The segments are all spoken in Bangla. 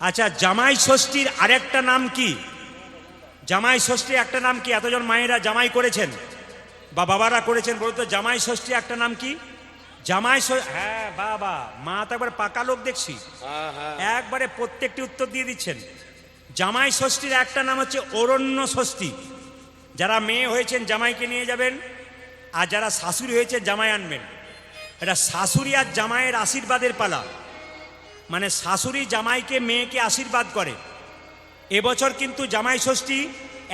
আচ্ছা, জামাই ষষ্ঠীর আরেকটা নাম কি? জামাই ষষ্ঠীর একটা নাম কি? এতজন মায়েরা জামাই করেছেন বা বাবারা করেছেন, বলতো জামাই ষষ্ঠী একটা নাম কি? জামাই হ্যাঁ বাবা, মা তো একবার পাকা লোক দেখছি, একবারে প্রত্যেকটি উত্তর দিয়ে দিচ্ছেন। জামাই ষষ্ঠীর একটা নাম হচ্ছে অরণ্য ষষ্ঠী। যারা মেয়ে হয়েছেন জামাইকে নিয়ে যাবেন, আর যারা শাশুড়ি হয়েছে জামাই আনবেন। এটা শাশুড়ি আর জামাইয়ের আশীর্বাদের পালা, মানে শাশুড়ি জামাইকে মেয়েকে আশীর্বাদ করে। এবছর কিন্তু জামাই ষষ্ঠী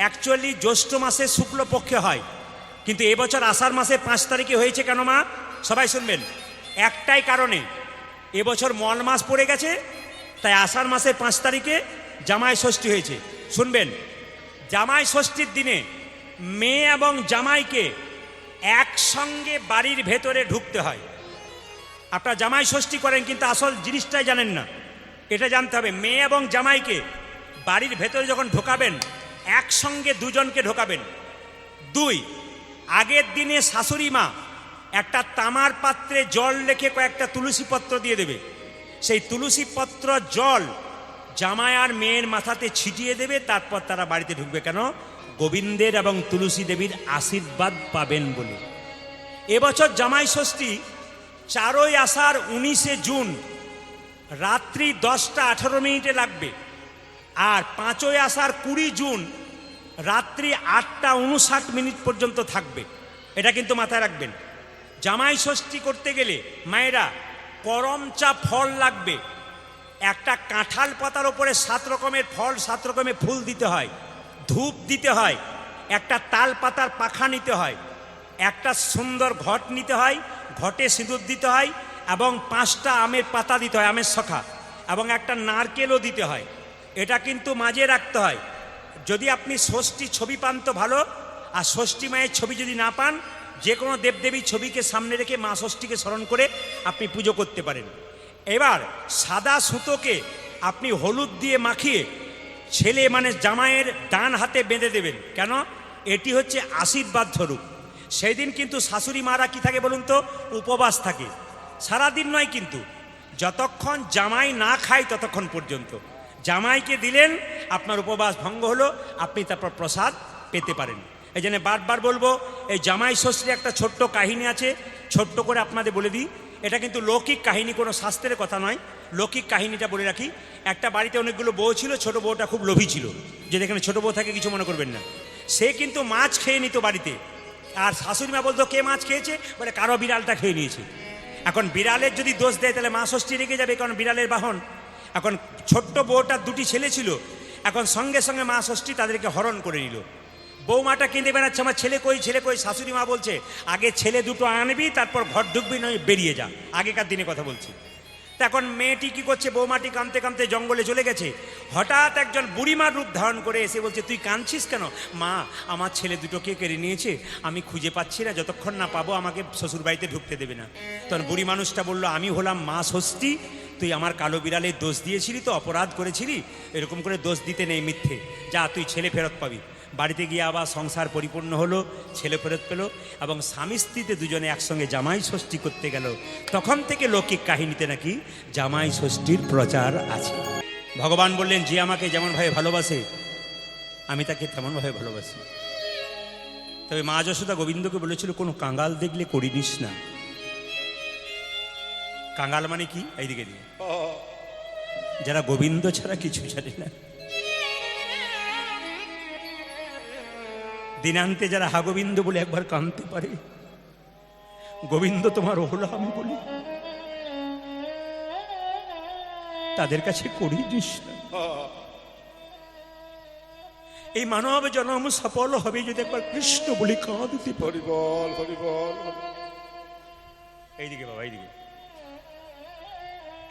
অ্যাকচুয়ালি জ্যৈষ্ঠ মাসে শুক্লপক্ষে হয়, কিন্তু এবছর আষাঢ় মাসে 5 তারিখে হয়েছে। কেন মা? সবাই শুনবেন, একটাই কারণে, এবছর মল মাস পড়ে গেছে, তাই আষাঢ় মাসের 5 তারিখে জামাই ষষ্ঠী হয়েছে। শুনবেন, জামাই ষষ্ঠীর দিনে মেয়ে এবং জামাইকে একসঙ্গে বাড়ির ভেতরে ঢুকতে হয়। আপনারা জামাই ষষ্ঠী করেন কিন্তু আসল জিনিসটাই জানেন না, এটা জানতে হবে। মেয়ে এবং জামাইকে বাড়ির ভেতরে যখন ঢোকাবেন, একসঙ্গে দুজনকে ঢোকাবেন। 2, আগের দিনে শাশুড়ি মা একটা তামার পাত্রে জল রেখে কয়েকটা তুলসী পত্র দিয়ে দেবে। সেই তুলসী পত্র জল জামাই আর মেয়ের মাথাতে ছিটিয়ে দেবে, তারপর তারা বাড়িতে ঢুকবে। কেন? গোবিন্দের এবং তুলসী দেবীর আশীর্বাদ পাবেন বলে। এবছর জামাই ষষ্ঠী 4ই আষাঢ় 19শে জুন রাত্রি 10টা 18 মিনিটে লাগবে, আর 5ই আষাঢ় 20 জুন রাত্রি 8টা 59 মিনিট পর্যন্ত থাকবে। এটা কিন্তু মাথায় রাখবেন। জামাই ষষ্ঠী করতে গেলে মায়েরা করমচা ফল লাগবে। একটা কাঁঠাল পাতার ওপরে 7 রকমের ফল, 7 রকমের ফুল দিতে হয়, ধূপ দিতে হয়, একটা তাল পাতার পাখা নিতে হয়, একটা সুন্দর ঘট নিতে হয়, ঘটে সিঁদুর দিতে হয়, এবং 5টা আমের পাতা দিতে হয়, আমের শাখা, এবং একটা নারকেলও দিতে হয়। এটা কিন্তু মাঝে রাখতে হয়। যদি আপনি ষষ্ঠী ছবি পান তো ভালো, আর ষষ্ঠী মায়ের ছবি যদি না পান, যে কোনো দেবদেবীর ছবিকে সামনে রেখে মা ষষ্ঠীকে স্মরণ করে আপনি পুজো করতে পারেন। এবার সাদা সুতোকে আপনি হলুদ দিয়ে মাখিয়ে ছেলে মানে জামাইয়ের ডান হাতে বেঁধে দেবেন। কেন? এটি হচ্ছে আশীর্বাদ স্বরূপ। সেই দিন কিন্তু শাশুড়ি মারা কি থাকে বলুন তো? উপবাস থাকে। সারাদিন নয় কিন্তু, যতক্ষণ জামাই না খায় ততক্ষণ পর্যন্ত। জামাইকে দিলেন, আপনার উপবাস ভঙ্গ হলো, আপনি তারপর প্রসাদ পেতে পারেন। এই জন্য বারবার বলবো, এই জামাই ষষ্ঠীর একটা ছোট্ট কাহিনী আছে, ছোট্ট করে আপনাদের বলে দিই। এটা কিন্তু লৌকিক কাহিনী, কোনো শাস্ত্রের কথা নয়, লৌকিক কাহিনীটা বলে রাখি। একটা বাড়িতে অনেকগুলো বউ ছিল, ছোট বউটা খুব লোভী ছিল, যে যেখানে ছোট বউ থাকে কিছু মনে করবেন না। সে কিন্তু মাছ খেয়ে নিত বাড়িতে, আর শাশুড়ি মা বলতো কে মাছ খেয়েছে? বলে কারো বিড়ালটা খেয়ে নিয়েছে। এখন বিড়ালের যদি দোষ দেয় তাহলে মা ষষ্ঠী রেগে যাবে, কারণ বিড়ালের বাহন। এখন ছোট্ট বউটার 2টি ছেলে ছিল, এখন সঙ্গে সঙ্গে মা ষষ্ঠী তাদেরকে হরণ করে নিল। বৌমাটা কেঁদে বেড়াচ্ছে, আমার ছেলে কই, ছেলে কই। শাশুড়ি মা বলছে আগে ছেলে দুটো আনবি, তারপর ঘর ঢুকবি, নয় বেরিয়ে যা। আগেকার দিনে কথা বলছি। তা এখন মেয়েটি কি করছে? বৌমাটি কাঁদতে কাঁদতে জঙ্গলে চলে গেছে। হঠাৎ একজন বুড়িমার রূপ ধারণ করে এসে বলছে, তুই কাঁদছিস কেন? মা, আমার ছেলে দুটোকে কেড়ে নিয়েছে, আমি খুঁজে পাচ্ছি না, যতক্ষণ না পাবো আমাকে শ্বশুর বাড়িতে ঢুকতে দেবে না। তখন বুড়ি মানুষটা বলল, আমি হলাম মা ষষ্ঠী, তুই আমার কালো বিড়ালের দোষ দিয়েছিলি তো, অপরাধ করেছিলি, এরকম করে দোষ দিতে নেই, মিথ্যে। যা, তুই ছেলে ফেরত পাবি। বাড়িতে গিয়ে আবার সংসার পরিপূর্ণ হলো, ছেলে ফেরত পেল, এবং স্বামী স্ত্রীতে দুজনে একসঙ্গে জামাই ষষ্ঠী করতে গেল। তখন থেকে লৌকিক কাহিনীতে নাকি জামাই ষষ্ঠীর প্রচার আছে। ভগবান বললেন, যে আমাকে যেমনভাবে ভালোবাসে আমি তাকে তেমনভাবে ভালোবাসি। তবে মা যশোদা গোবিন্দকে বলেছিল, কোনো কাঙ্গাল দেখলে করিনিস না। কাঙ্গাল মানে কি? এইদিকে দিয়ে, যারা গোবিন্দ ছাড়া কিছু জানে না। দিনান্তে যারা হা গোবিন্দ বলে একবার কাঁদতে পারে, গোবিন্দ তোমার হলো আমি বলি, তাদের কাছে করিনিস না। এই মানব জন্ম সফল হবে যদি একবার কৃষ্ণ বলি কাঁদতে পারি। বল হরি বল। এইদিকে বাবা, এইদিকে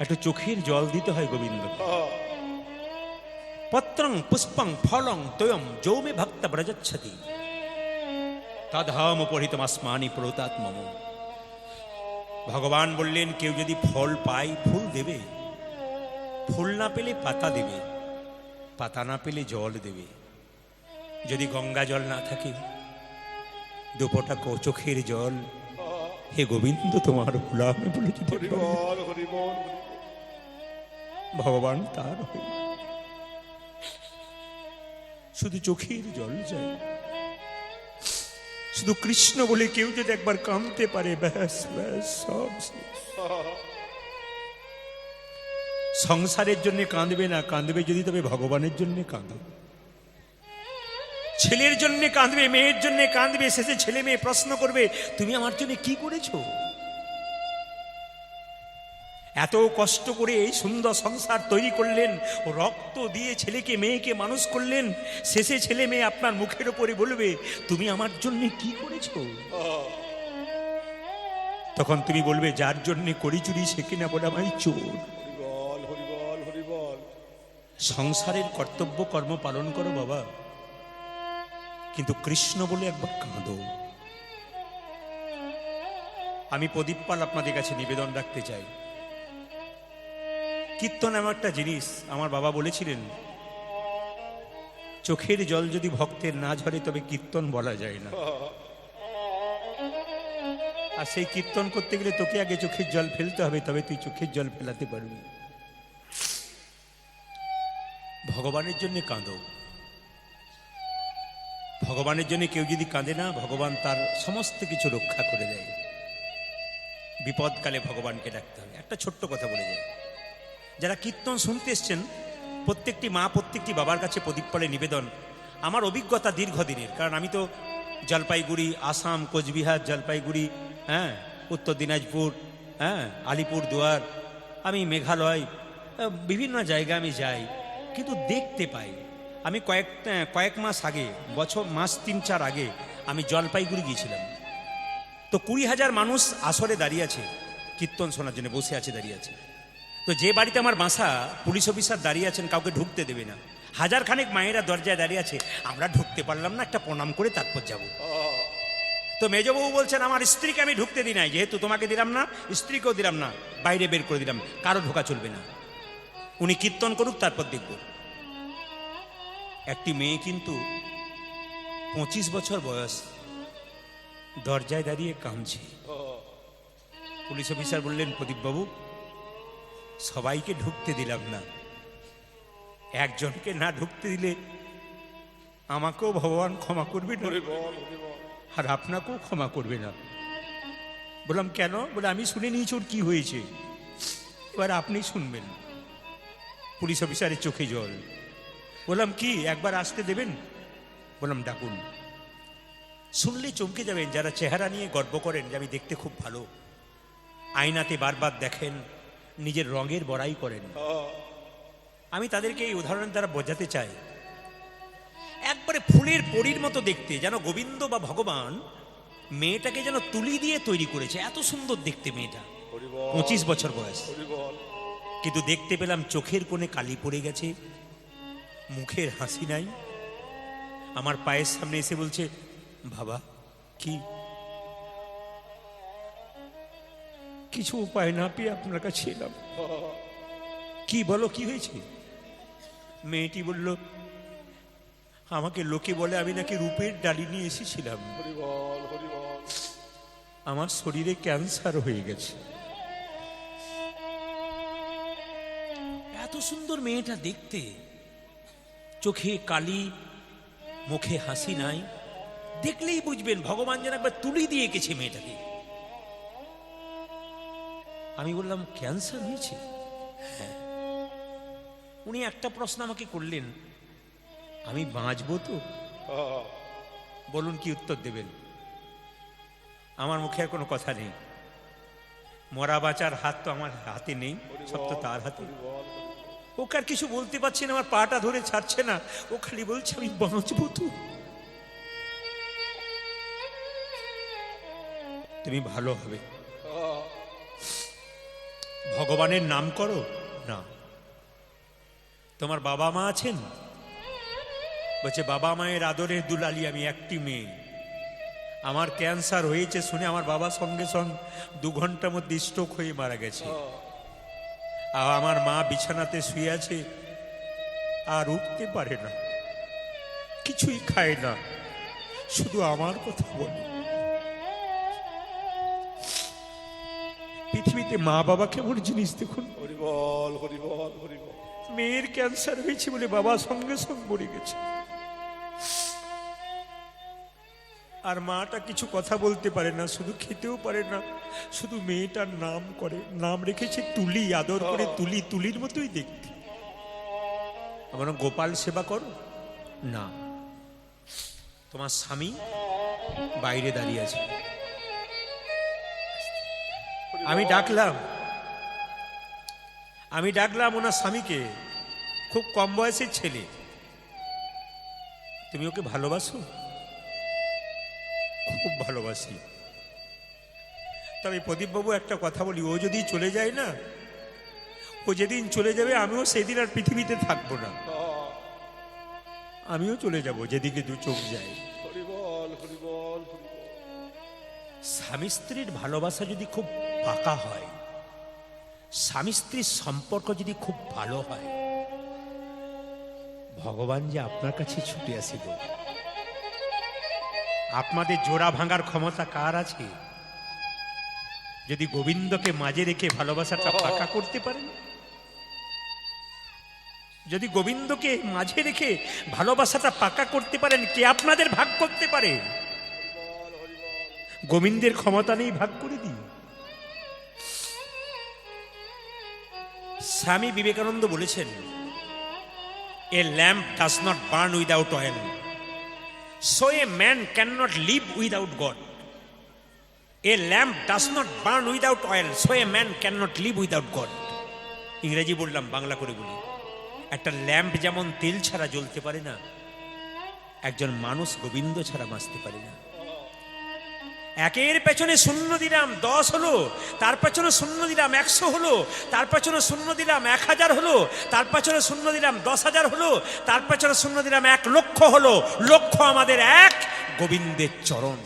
একটু চোখের জল দিতে হয় গোবিন্দ। পত্রং পুষ্পং ফলং তয়ম যৌমে ভক্ত ব্রজচ্ছতি তদহম পরিতমাস্মানি প্রতাত্মম। ভগবান বললেন, কেউ যদি ফল পায় ফুল দেবে, ফুল না পেলে পাতা দেবে, পাতা না পেলে জল দেবে। যদি গঙ্গা জল না থাকে, দুপোটা চোখের জল, হে গোবিন্দ তোমার গোলাম বলে যদি ভগবান তার হয়ে শুধু চোখের জল যায়। শুধু কৃষ্ণ বলে কেউ যদি একবার কাঁদতে পারে, ব্যাস ব্যাস সব শেষ। সংসারের জন্য কাঁদবে না, কাঁদবে যদি তবে ভগবানের জন্য কাঁদবে। ছেলের জন্য কাঁদবে, মেয়ের জন্য কাঁদবে, শেষে ছেলে মেয়ে প্রশ্ন করবে তুমি আমার জন্য কি করেছো? এত কষ্ট করে এই সুন্দর সংসার তৈরি করলেন, রক্ত দিয়ে ছেলেকে মেয়েকে মানুষ করলেন, শেষে ছেলে মেয়ে আপনার মুখের উপরে বলবে তুমি আমার জন্য কি করেছো? তখন তুমি বলবে যার জন্য করি চুরি সে কিনা বলে আমায় চোর। সংসারের কর্তব্য কর্ম পালন করো বাবা, কিন্তু কৃষ্ণ বলে একবার কাঁদো। আমি প্রদীপ পাল আপনাদের কাছে নিবেদন রাখতে চাই। কীর্তন এমন একটা জিনিস, আমার বাবা বলেছিলেন চোখের জল যদি ভক্তের না ঝরে তবে কীর্তন বলা যায় না। আর সেই কীর্তন করতে গেলে তোকে আগে চোখের জল ফেলতে হবে, তবে তুই চোখের জল ফেলাতে পারবি। ভগবানের জন্য কাঁদো। ভগবানের জন্য কেউ যদি কাঁদে না, ভগবান তার সমস্ত কিছু রক্ষা করে দেয়। বিপদকালে ভগবানকে ডাকতে হবে। একটা ছোট্ট কথা বলে যায়, যারা কীর্তন শুনতে এসছেন প্রত্যেকটি মা প্রত্যেকটি বাবার কাছে প্রদীপ পালে নিবেদন। আমার অভিজ্ঞতা দীর্ঘদিনের, কারণ আমি তো জলপাইগুড়ি, আসাম, কোচবিহার, জলপাইগুড়ি, উত্তর দিনাজপুর, আলিপুর দুয়ার, আমি মেঘালয়, বিভিন্ন জায়গায় আমি যাই, কিন্তু দেখতে পাই। আমি কয়েক মাস আগে, মাস 3-4 আগে আমি জলপাইগুড়ি গিয়েছিলাম। তো 20,000 মানুষ আসরে দাঁড়িয়ে আছে, কীর্তন শোনার জন্য বসে আছে, দাঁড়িয়ে আছে। তো যে বাড়িতে আমার বাসা, পুলিশ অফিসার দাঁড়িয়ে আছেন, কাউকে ঢুকতে দেবে না। 1000 খানেক মায়েরা দরজায় দাঁড়িয়ে আছে, আমরা ঢুকতে পারলাম না, একটা প্রণাম করে তারপর যাব। তো মেজবাবু বলছেন আমার স্ত্রীকে আমি ঢুকতে দিই নাই, যেহেতু তোমাকে দিলাম না, স্ত্রীকেও দিলাম না, বাইরে বের করে দিলাম, কারো ঢোকা চলবে না, উনি কীর্তন করুক তারপর দেখব। একটি মেয়ে কিন্তু 25 বছর বয়স, দরজায় দাঁড়িয়ে কাঁদছে। পুলিশ অফিসার বললেন প্রদীপবাবু, সবাইকে ঢুকতে দিলাম না, একজনকে না ঢুকতে দিলে আমাকেও ভগবান ক্ষমা করবে না, আর আপনাকেও ক্ষমা করবে না। বললাম কেন? বলে আমি শুনে নিয়েছি ওর কি হয়েছে, এবার আপনি শুনবেন। পুলিশ অফিসারের চোখে জল। বললাম কি, একবার আসতে দেবেন? বললাম ডাকুন। শুনলে চমকে যাবেন, যারা চেহারা নিয়ে গর্ব করেন যে আমি দেখতে খুব ভালো, আয়নাতে বারবার দেখেন, নিজের রঙের বড়াই করেন, আমি তাদেরকে এই উদাহরণের দ্বারা বোঝাতে চাই। একবারে ফুলের পরীর মতো দেখতে, যেন গোবিন্দ বা ভগবান মেয়েটাকে যেন তুলি দিয়ে তৈরি করেছে, এত সুন্দর দেখতে মেয়েটা, 25 বছর বয়স। কিন্তু দেখতে পেলাম চোখের কোণে কালি পড়ে গেছে, মুখের হাসি নাই। আমার পায়ের সামনে এসে বলছে বাবা কি? কিছু উপায় না পেয়ে আপনার কাছে এলাম। কি বলো, কি হয়েছে? মেয়েটি বলল আমাকে লোকে বলে আমি নাকি রূপের ডালি নিয়ে এসেছিলাম, আমার শরীরে ক্যান্সার হয়ে গেছে। এত সুন্দর মেয়েটা দেখতে, চোখে কালি, মুখে হাসি নাই, দেখলেই বুঝবেন ভগবান যেন একবার তুলি দিয়ে গেছে মেয়েটাকে। আমি বললাম ক্যান্সার হয়েছে? হ্যাঁ। উনি একটা প্রশ্ন আমাকে করলেন, আমি বাঁচবো তো? বলুন কি উত্তর দেবেন? আমার মুখে আর কোনো কথা নেই, মরা বাঁচার হাত তো আমার হাতে নেই, সব তো তার হাতে। ওকে আর কিছু বলতে পারছি না, আমার পাটা ধরে ছাড়ছে না, ও খালি বলছে আমি বাঁচবো তো। তুমি ভালো হবে, ভগবানের নাম করো না। তোমার বাবা মা আছেন? বলছে বাবা মায়ের আদরের দুলালি আমি, একটি মেয়ে। আমার ক্যান্সার হয়েছে শুনে আমার বাবা সঙ্গে সঙ্গে 2 ঘন্টার মধ্যে স্ট্রোক হয়ে মারা গেছে। আর আমার মা বিছানাতে শুয়ে আছে, আর উঠতে পারে না, কিছুই খায় না, শুধু আমার কথা বলে। পৃথিবীতে মা বাবা কেমন জিনিস দেখুন। মেয়ের ক্যান্সার হয়েছে বলে বাবা সঙ্গে সঙ্গে মরে গেছে। আর মাটা কিছু কথা বলতে পারে না, শুধু খেতেও পারে না, শুধু মেয়েটার নাম করে, নাম রেখেছে তুলি, আদর করে তুলি, তুলির মতোই দেখতে। আমার গোপাল সেবা করো না, তোমার স্বামী বাইরে দাঁড়িয়ে আছে, আমি ডাকলাম ওনার স্বামীকে, খুব কম বয়সের ছেলে, তুমি ওকে ভালোবাসো? খুব ভালোবাসি। তবে প্রদীপবাবু একটা কথা বলি, ও যদি চলে যায় না, ও যেদিন চলে যাবে আমিও সেদিন আর পৃথিবীতে থাকবো না, আমিও চলে যাব যেদিকে দু চোখ যায়। স্বামী স্ত্রীর ভালোবাসা যদি খুব পাকা হয়, স্বামী স্ত্রীর সম্পর্ক যদি খুব ভালো হয়, ভগবান যে আপনার কাছে ছুটে আসিব। আপনাদের জোড়া ভাঙার ক্ষমতা কার আছে? যদি গোবিন্দকে মাঝে রেখে ভালোবাসাটা পাকা করতে পারেন, যদি গোবিন্দকে মাঝে রেখে ভালোবাসাটা পাকা করতে পারেন, কে আপনাদের ভাগ করতে পারে? গোবিন্দের ক্ষমতা নেই ভাগ করে দিই। স্বামী বিবেকানন্দ বলেছেন, a lamp does not burn without oil, so a man cannot live without God. A lamp does not burn without oil, so a man cannot live without God. ইংরেজি বললাম, বাংলা করে বলি। একটা ল্যাম্প যেমন তেল ছাড়া জ্বলতে পারে না, একজন মানুষ গোবিন্দ ছাড়া বাঁচতে পারে না। একের পেছনে শূন্য দিলাম 10 হলো, তার পেছনে শূন্য দিলাম 100 হলো, তার পেছনে শূন্য দিলাম 1000 হলো, তার পেছনে শূন্য দিলাম 10,000 হলো, তার পেছনে শূন্য দিলাম 1 লক্ষ হলো। লক্ষ্য আমাদের এক, গোবিন্দের চরণ।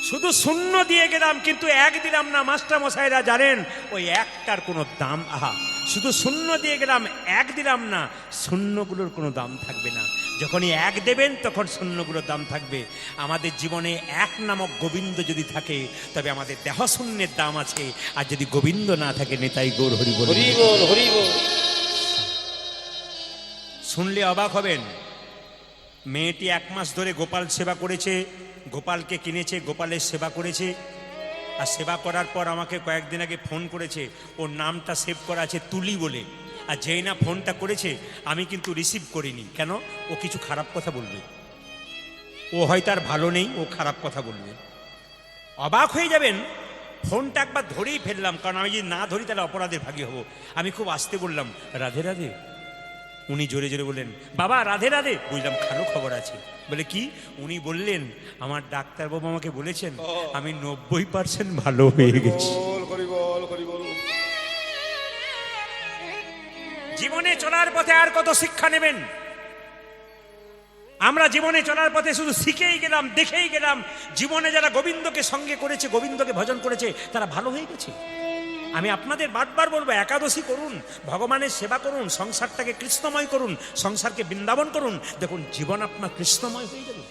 শুধু শূন্য দিয়ে গেলাম কিন্তু 1 দিলাম না। মাস্টার মশাইরা জানেন ওই একটার কোনো দাম, আহা, শুধু শূন্য দিয়ে গেলাম 1 দিলাম না, শূন্যগুলোর কোনো দাম থাকবে না। যখনই 1 দেবেন তখন শূন্যগুলোর দাম থাকবে। আমাদের জীবনে 1 নামক গোবিন্দ যদি থাকে তবে আমাদের দেহ শূন্যের দাম আছে, আর যদি গোবিন্দ না থাকে, নেতাই গৌর হরি বল, হরি বল, হরি বল। শুনলে অবাক হবেন, মেয়েটি 1 মাস ধরে গোপাল সেবা করেছে, গোপালকে কিনেছে, গোপালের সেবা করেছে, আর সেবা করার পর আমাকে কয়েকদিন আগে ফোন করেছে, ওর নামটা সেভ করা আছে তুলি বলে, আর যেই না ফোনটা করেছে আমি কিন্তু রিসিভ করিনি। কেন? ও কিছু খারাপ কথা বলবে, ও হয়তো আর ভালো নেই, ও খারাপ কথা বলবে। অবাক হয়ে যাবেন, ফোনটা একবার ধরেই ফেললাম, কারণ আমি যদি না ধরি তাহলে অপরাধের ভাগী হব। আমি খুব আস্তে বললাম, রাধে রাধে। উনি জোরে জোরে বললেন, বাবা রাধে রাধে। বুঝলাম ভালো খবর আছে। বলে কি? উনি বললেন, আমার ডাক্তারবাবু আমাকে বলেছেন আমি 90% ভালো হয়ে গেছি। জীবনে চলার পথে আর কত শিক্ষা নেবেন? আমরা জীবনে চলার পথে শুধু শিখেই গেলাম, দেখেই গেলাম। জীবনে যারা গোবিন্দকে সঙ্গে করেছে, গোবিন্দকে ভজন করেছে, তারা ভালো হয়ে গেছে। আমি আপনাদের বারবার বলবো, একাদশী করুন, ভগবানের সেবা করুন, সংসারটাকে কৃষ্ণময় করুন, সংসারকে বৃন্দাবন করুন। দেখুন জীবন আপনার কৃষ্ণময় হয়ে যাবে,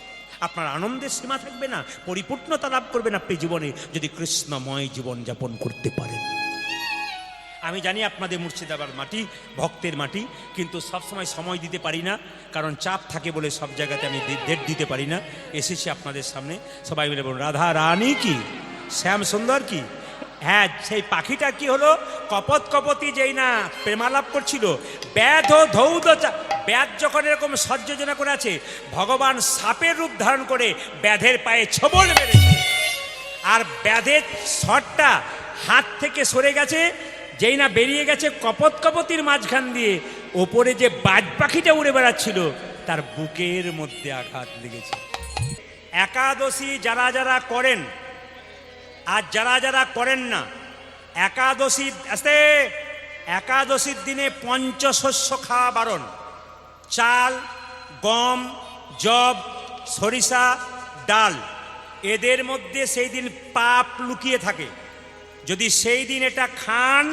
আপনার আনন্দের সীমা থাকবে না, পরিপূর্ণতা লাভ করবেন আপনি জীবনে, যদি কৃষ্ণময় জীবন যাপন করতে পারেন। আমি জানি আপনাদের মুর্শিদাবাদ মাটি ভক্তের মাটি, কিন্তু সবসময় সময় দিতে পারি না, কারণ চাপ থাকে বলে সব জায়গাতে আমি ডেট দিতে পারি না। এসেছি আপনাদের সামনে, সবাই মিলে বলুন রাধা রানী কি, শ্যাম সুন্দর কি। হ্যাঁ, সেই পাখিটা কি হলো? কপত কপতি যেই না প্রেমালাপ করছিল, ব্যাধ ধৌদ, ব্যাধ যখন এরকম সজ্জনা করে আছে, ভগবান সাপের রূপ ধারণ করে ব্যাধের পায়ে ছোবল মেরেছে, আর ব্যাধের শটটা হাত থেকে সরে গেছে, যেই না বেরিয়ে গেছে কপত কপতির মাঝখান দিয়ে, ওপরে যে বাজ পাখিটা উড়ে বেড়াচ্ছিল তার বুকের মধ্যে আঘাত লেগেছে। একাদশী যারা যারা করেন আর যারা যারা করেন না, একাদশীর দিনে পঞ্চশস্য খাওয়া বারণ। চাল, গম, যব, সরিষা, ডাল, এদের মধ্যে সেই দিন পাপ লুকিয়ে থাকে। যদি সেই দিন এটা খান,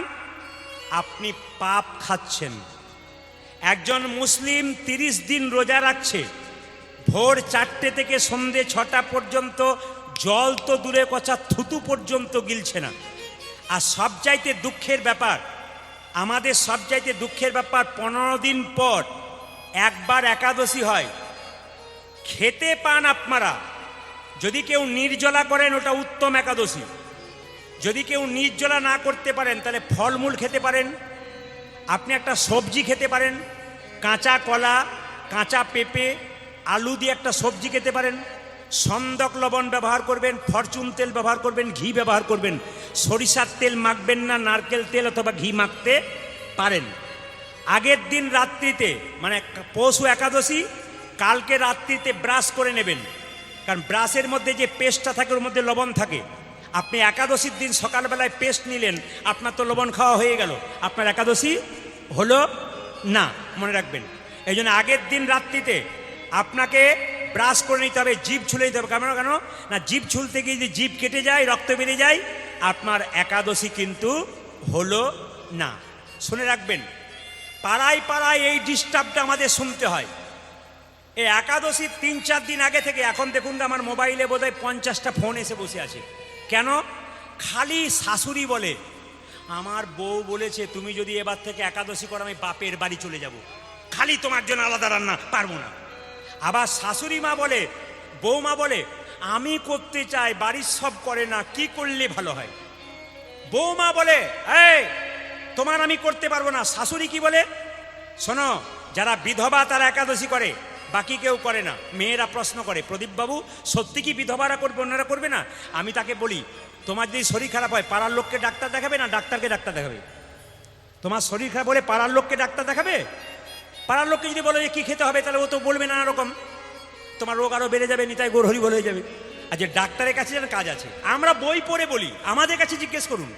আপনি পাপ খাচ্ছেন। একজন মুসলিম 30 দিন রোজা রাখছে, ভোর 4টে থেকে সন্ধে 6টা পর্যন্ত জল তো দূরে কথা, থুতু পর্যন্ত গিলছে না। আর সবচাইতে দুঃখের ব্যাপার, আমাদের সবচাইতে দুঃখের ব্যাপার, 15 দিন পর একবার একাদশী হয়। খেতে পান আপনারা। যদি কেউ নির্জলা করেন ওটা উত্তম একাদশী। যদি কেউ নির্জলা না করতে পারেন তাহলে ফলমূল খেতে পারেন, আপনি একটা সবজি খেতে পারেন, কাঁচা কলা, কাঁচা পেঁপে, আলু দিয়ে একটা সবজি খেতে পারেন, সন্দক লবণ ব্যবহার করবেন, ফরচুন তেল ব্যবহার করবেন, ঘি ব্যবহার করবেন। সরিষার তেল মাখবেন না, নারকেল তেল অথবা ঘি মাখতে পারেন। আগের দিন রাত্রিতে মানে পৌষ একাদশী কালকে রাত্রিতে ব্রাশ করে নেবেন, কারণ ব্রাশের মধ্যে যে পেস্টটা থাকে ওর মধ্যে লবণ থাকে। আপনি একাদশীর দিন সকালবেলায় পেস্ট নিলেন, আপনার তো লবণ খাওয়া হয়ে গেল, আপনার একাদশী হলো না, মনে রাখবেন। এই জন্য আগের দিন রাত্রিতে আপনাকে ব্রাশ করে নিতে হবে, জিভ ছুলে নিতে হবে। কেন কেন না, জিভ ছুলতে গিয়ে যদি জিভ কেটে যায়, রক্ত বেরিয়ে যায়, আপনার একাদশী কিন্তু হলো না। শুনে রাখবেন, পাড়ায় পাড়ায় এই ডিস্টার্বটা আমাদের শুনতে হয়। এই একাদশীর 3-4 দিন আগে থেকে এখন দেখুন আমার মোবাইলে বোধহয় 50টা ফোন এসে বসে আছে। কেন? খালি শাশুড়ি বলে, আমার বউ বলেছে তুমি যদি এবার থেকে একাদশী করো আমি বাপের বাড়ি চলে যাব, খালি তোমার জন্য আলাদা রান্না পারবো না। আবার শাশুড়ি মা বলে, বৌমা বলে আমি করতে চাই, বাড়ির সব করে না, কি করলে ভালো হয়। বৌমা বলে এই তোমার আমি করতে পারবো না। শাশুড়ি কি বলে, শোনো যারা বিধবা তারা একাদশী করে, বাকি কেউ করে না। মেয়েরা প্রশ্ন করে, প্রদীপ বাবু সত্যি কি বিধবারা করবে, অন্যরা করবে না? আমি তাকে বলি, তোমার যদি শরীর খারাপ হয় পাড়ার লোককে ডাক্তার দেখাবে না ডাক্তারকে ডাক্তার দেখাবে? তোমার শরীর খারাপ বলে পাড়ার লোককে ডাক্তার দেখাবে? পাড়ার লোককে যদি বলো যে কি খেতে হবে, তাহলে ও তো বলবে নানা রকম, তোমার রোগ আরো বেড়ে যাবে, নিতাই গৌর হরি বলে হয়ে যাবে। আর যে ডাক্তারের কাছে যেন কাজ আছে, আমরা বই পড়ে বলি, আমাদের কাছে জিজ্ঞেস করুন।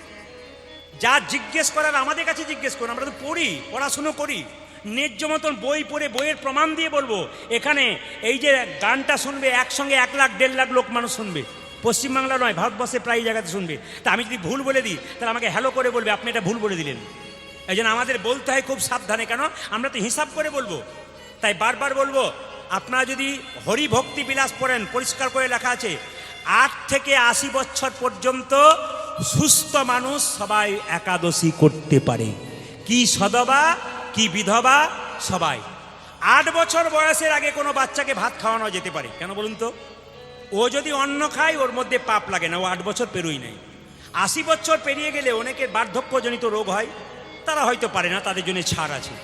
যা জিজ্ঞেস করার আমাদের কাছে জিজ্ঞেস করুন, আমরা তো পড়ি, পড়াশুনো করি, ন্যায্য মতন বই পড়ে বইয়ের প্রমাণ দিয়ে বলবো। এখানে এই যে গানটা শুনবে একসঙ্গে 1 লাখ 1.5 লাখ লোক মানুষ শুনবে, পশ্চিমবাংলা নয় ভারতবর্ষে প্রায় জায়গাতে শুনবে। তা আমি যদি ভুল বলে দিই তাহলে আমাকে হ্যালো করে বলবে আপনি এটা ভুল বলে দিলেন। এই জন্য আমাদের বলতে হয় খুব সাবধানে, কেন আমরা তো হিসাব করে বলবো। তাই বারবার বলবো, আপনারা যদি হরি ভক্তি বিলাস পড়েন, পরিষ্কার করে লেখা আছে 8 থেকে 80 বছর পর্যন্ত সুস্থ মানুষ সবাই একাদশী করতে পারে, কি সদবা কি বিধবা সবাই। 8 বছর বয়সের আগে কোনো বাচ্চাকে ভাত খাওয়ানো যেতে পারে, কেন বলুন তো? ও যদি অন্ন খায় ওর মধ্যে পাপ লাগে না, ও 8 বছর পেরোই নাই। 80 বছর পেরিয়ে গেলে অনেকের বার্ধক্যজনিত রোগ হয়, তারা হয়তো পারে না, তাদের জন্য ছাড় আছে।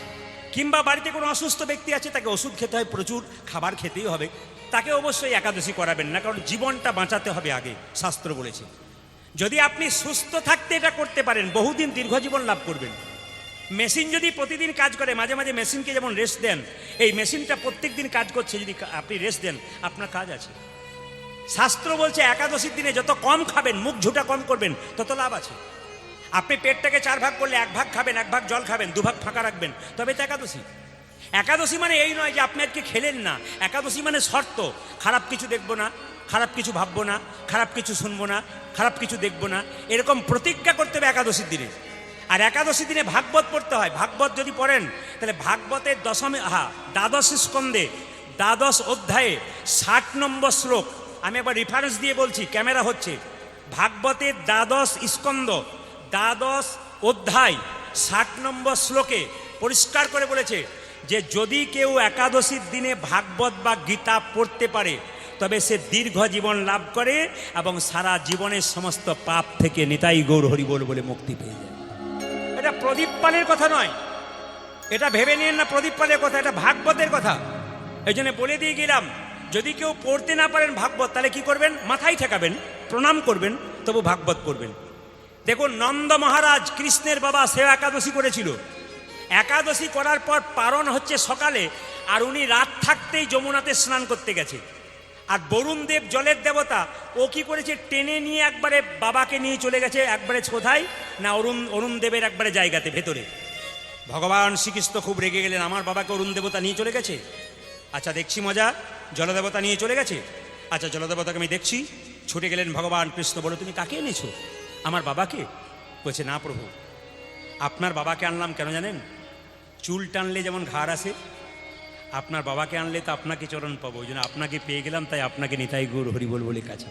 কিংবা বাড়িতে কোনো অসুস্থ ব্যক্তি আছে, তাকে ওষুধ খেতে হয়, প্রচুর খাবার খেতেই হবে, তাকে অবশ্যই একাদশী করাবেন না, কারণ জীবনটা বাঁচাতে হবে আগে, শাস্ত্র বলেছে। যদি আপনি সুস্থ থাকতে এটা করতে পারেন, বহুদিন দীর্ঘজীবন লাভ করবেন। মেশিন যদি প্রতিদিন কাজ করে, মাঝে মাঝে মেশিনকে যেমন রেস্ট দেন, এই মেশিনটা প্রত্যেক দিন কাজ করছে, যদি আপনি রেস্ট দেন আপনার কাজ আছে। শাস্ত্র বলছে একাদশীর দিনে যত কম খাবেন, মুখ ঝুটা কম করবেন, তত লাভ আছে। আপনি পেটটাকে 4 ভাগ করলে 1 ভাগ খাবেন, 1 ভাগ জল খাবেন, 2 ভাগ ফাঁকা রাখবেন, তবে তো একাদশী। একাদশী মানে এই নয় যে আপনি আজকে খেলেন না, একাদশী মানে শর্ত, খারাপ কিছু দেখবো না, খারাপ কিছু ভাববো না, খারাপ কিছু শুনবো না, খারাপ কিছু দেখবো না, এরকম প্রতিজ্ঞা করতে হবে একাদশীর দিনে। আর একাদশী দিনে ভাগবত পড়তে হয়। ভাগবত যদি পড়েন তাহলে ভাগবতের দ্বাদশ স্কন্ধে 12 অধ্যায়ে 60 নম্বর শ্লোক, আমি একবার রেফারেন্স দিয়ে বলছি, ক্যামেরা হচ্ছে, ভাগবতের 12 স্কন্ধ 12 অধ্যায় 60 নম্বর শ্লোকে পরিষ্কার করে বলেছে যে যদি কেউ একাদশীর দিনে ভাগবত বা গীতা পড়তে পারে তবে সে দীর্ঘ জীবন লাভ করে এবং সারা জীবনের সমস্ত পাপ থেকে নিতাই গৌর হরি বল বলে মুক্তি পেয়ে যায়। এটা প্রদীপ পালের কথা নয়, এটা ভেবে নিন না প্রদীপ পালের কথা, এটা ভাগবতের কথা। এই জন্য বলে দিয়ে গেলাম, যদি কেউ পড়তে না পারেন ভাগবত, তাহলে কি করবেন? মাথায় ঠেকাবেন, প্রণাম করবেন, তবু ভাগবত করবেন। দেখুন নন্দ মহারাজ কৃষ্ণের বাবা, সে একাদশী করেছিল। একাদশী করার পর পারণ হচ্ছে সকালে, আর উনি রাত থাকতেই যমুনাতে স্নান করতে গেছে। আর বরুণ দেব জলের দেবতা, ও কি করেছে? টেনে নিয়ে একবারে বাবাকে নিয়ে চলে গেছে, একবারে কোথায় না অরুণ দেবের একবারে জায়গাতে ভেতরে। ভগবান শ্রীকৃষ্ণ খুব রেগে গেলেন, আমার বাবাকে অরুণ দেবতা নিয়ে চলে গেছে। আচ্ছা দেখছি মজা, জলদেবতা নিয়ে চলে গেছে। আচ্ছা জলদেবতাকে আমি দেখছি। ছুটে গেলেন ভগবান কৃষ্ণ, বলো তুমি কাকে এনেছো? আমার বাবাকে। বলছে না প্রভু, আপনার বাবাকে আনলাম কেন জানেন? চুল টানলে যেমন ঘাড় আসে, আপনার বাবাকে আনলে তো আপনাকে চরণ পাবো, ওই জন্য আপনাকে পেয়ে গেলাম, তাই আপনাকে নিতাই গৌর হরি বল বলে কাছে।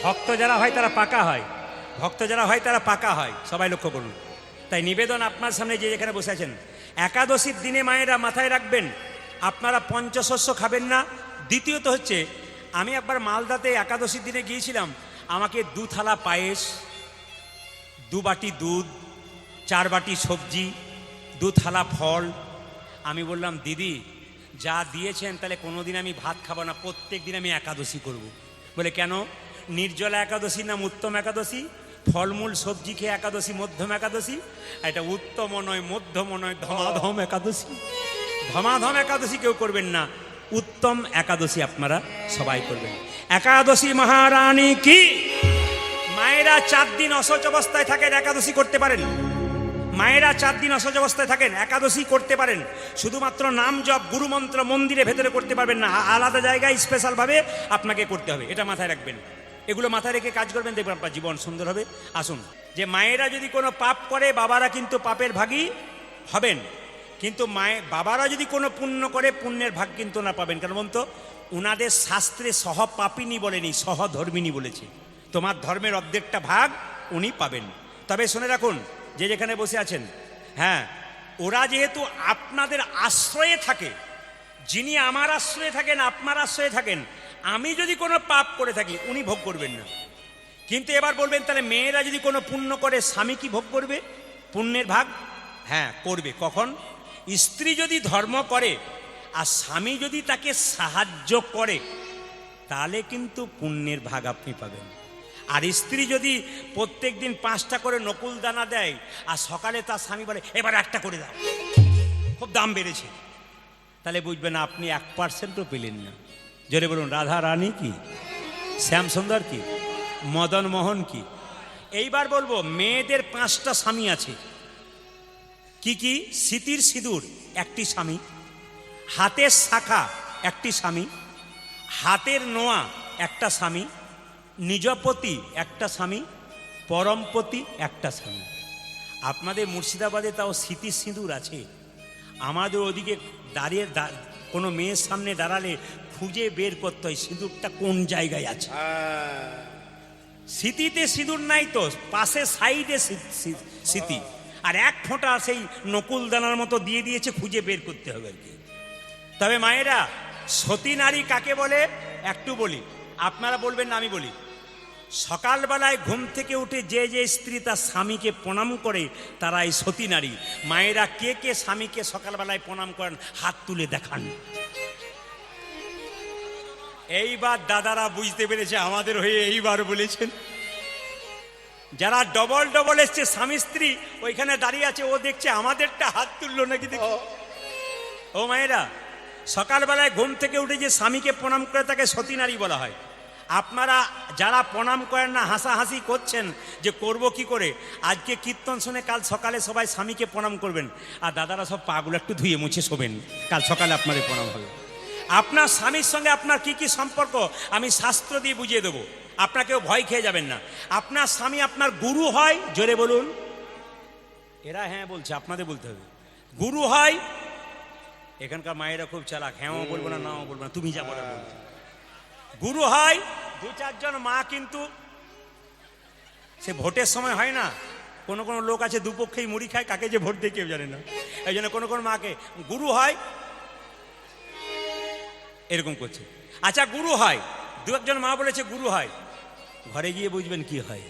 ভক্ত যারা হয় তারা পাকা হয়, ভক্ত যারা হয় তারা পাকা হয়, সবাই লক্ষ্য করুন। তাই নিবেদন আপনার সামনে যে যেখানে বসে আছেন, একাদশীর দিনে মায়েরা মাথায় রাখবেন, আপনারা পঞ্চশস্য খাবেন না, দ্বিতীয়ত হচ্ছে, আমি একবার মালদাতে একাদশীর দিনে গিয়েছিলাম, আমাকে 2 থালা পায়েস, 2 বাটি দুধ, 4 বাটি সবজি, 2 থালা ফল। আমি বললাম, দিদি যা দিয়েছেন তাহলে কোনোদিন আমি ভাত খাবো না, প্রত্যেক দিন আমি একাদশী করব। বলে কেন? নির্জলা একাদশী নাম উত্তম একাদশী, ফলমূল সবজি খেয়ে একাদশী মধ্যম একাদশী, এটা উত্তম নয়, মধ্যম নয়, ধমাধম একাদশী। ধমাধম একাদশী কেউ করবেন না, উত্তম একাদশী আপনারা সবাই করবেন। একাদশী মহারানী কি! মায়েরা 4 দিন অশৌচ অবস্থায় থাকেন, একাদশী করতে পারেন। মায়েরা 4 দিন অশৌচ অবস্থায় থাকেন, একাদশী করতে পারেন। শুধুমাত্র নাম জপ গুরু মন্ত্র মন্দিরে ভেতরে করতে পারবেন না, আলাদা জায়গায় স্পেশালভাবে আপনাকে করতে হবে, এটা মাথায় রাখবেন। এগুলো মাথায় রেখে কাজ করবেন, দেখবেন আপনার জীবন সুন্দর হবে। আসুন, যে মায়েরা যদি কোনো পাপ করে, বাবারা কিন্তু পাপের ভাগী হবেন, কিন্তু বাবারা যদি কোনো পুণ্য করে, পুণ্যের ভাগ কিন্তু না পাবেন। কারণ বলতো, উনাদের শাস্ত্রে সহপাপিনী বলেনি, সহধর্মিনী বলেছে। তোমার ধর্মের অর্ধেকটা ভাগ উনি পাবেন। তবে শুনে রাখুন, যে যেখানে বসে আছেন, হ্যাঁ, ওরা যেহেতু আপনাদের আশ্রয়ে থাকে, যিনি আমার আশ্রয়ে থাকেন, আপনার আশ্রয়ে থাকেন, আমি যদি কোনো পাপ করে থাকি উনি ভোগ করবেন না। কিন্তু এবার বলবেন, তাহলে মেয়েরা যদি কোনো পুণ্য করে, স্বামী কি ভোগ করবে পুণ্যের ভাগ? হ্যাঁ, করবে। কখন? স্ত্রী যদি ধর্ম করে আর স্বামী যদি তাকে সাহায্য করে, তাহলে কিন্তু পুণ্যের ভাগ আপনি পাবেন। আর স্ত্রী যদি প্রত্যেক দিন 5টা করে নকুল দানা দেয়, আর সকালে তার স্বামী বলে এবার 1টা করে দাও, খুব দাম বেড়েছে, তাহলে বুঝবেন আপনি 1%ও পেলেন না। জোরে বলুন, রাধা রানী কি, শ্যামসুন্দর কি, মদন মোহন কি? এইবার বলবো, মেয়েদের 5টা স্বামী আছে। কি কি? স্মৃতির সিঁদুর 1টি স্বামী, হাতের শাখা 1টি স্বামী, হাতের নোয়া 1টা স্বামী, নিজপতি 1টা স্বামী, পরমপতি 1টা স্বামী। আপনাদের মুর্শিদাবাদে তাও স্মৃতির সিঁদুর আছে। আমাদের ওদিকে দাঁড়িয়ে কোনো মেয়ের সামনে দাঁড়ালে খুঁজে বের করতে হয় সিঁদুরটা কোন জায়গায় আছে। স্মৃতিতে সিঁদুর নাই তো, পাশে সাইডে স্মৃতি, আর 1 ফোঁটা সেই নকুল দানার মতো দিয়ে দিয়েছে, খুঁজে বের করতে হবে আর কি। তবে মায়েরা, সতী নারী কাকে বলে একটু বলি, আপনারা বলবেন না, আমি বলি। সকালবেলায় ঘুম থেকে উঠে যে যে স্ত্রী তার স্বামীকে প্রণাম করে, তারা এই সতী নারী। মায়েরা কে কে স্বামীকে সকালবেলায় প্রণাম করেন, হাত তুলে দেখান। এইবার দাদারা বুঝতে পেরেছে, আমাদের হয়ে এইবার বলেছেন। যারা ডবল ডবল এসছে স্বামী স্ত্রী, ওইখানে দাঁড়িয়ে আছে, ও দেখছে আমাদেরটা হাত তুললো নাকি দেখি। ও মায়েরা, সকালবেলায় ঘুম থেকে উঠে যে স্বামীকে প্রণাম করে তাকে সতী নারী বলা হয়। আপনারা যারা প্রণাম করেন না, হাসাহাসি করছেন যে করব কি করে, আজকে কীর্তন শুনে কাল সকালে সবাই স্বামীকে প্রণাম করবেন, আর দাদারা সব পাগুলো একটু ধুয়ে মুছে শোবেন, কাল সকালে আপনাদের প্রণাম হবে। আপনার স্বামীর সঙ্গে আপনার কি কি সম্পর্ক আমি শাস্ত্র দিয়ে বুঝিয়ে দেবো, আপনাকেও ভয় খেয়ে যাবেন না। আপনার স্বামী আপনার গুরু হয়, জোরে বলুন। এরা হ্যাঁ বলছে, আপনাদের বলতে হবে। গুরু হয়, এখানকার মায়েরা খুব চালাক, হ্যাঁও বলবো না, নাও বলবো না, তুমি যা বলো বলবো। গুরু হয় 2-4 জন মা, কিন্তু সে ভোটের সময় হয় না, কোনো কোনো লোক আছে দুপক্ষেই মুড়ি খায়, কাকে যে ভোট দেয় কেউ জানে না। এই জন্য কোনো কোনো মাকে গুরু হয় এরকম করছে। আচ্ছা, গুরু হয়, 2-1 জন মা বলেছে গুরু হয়, ঘরে গিয়ে বুঝবেন কি হয়।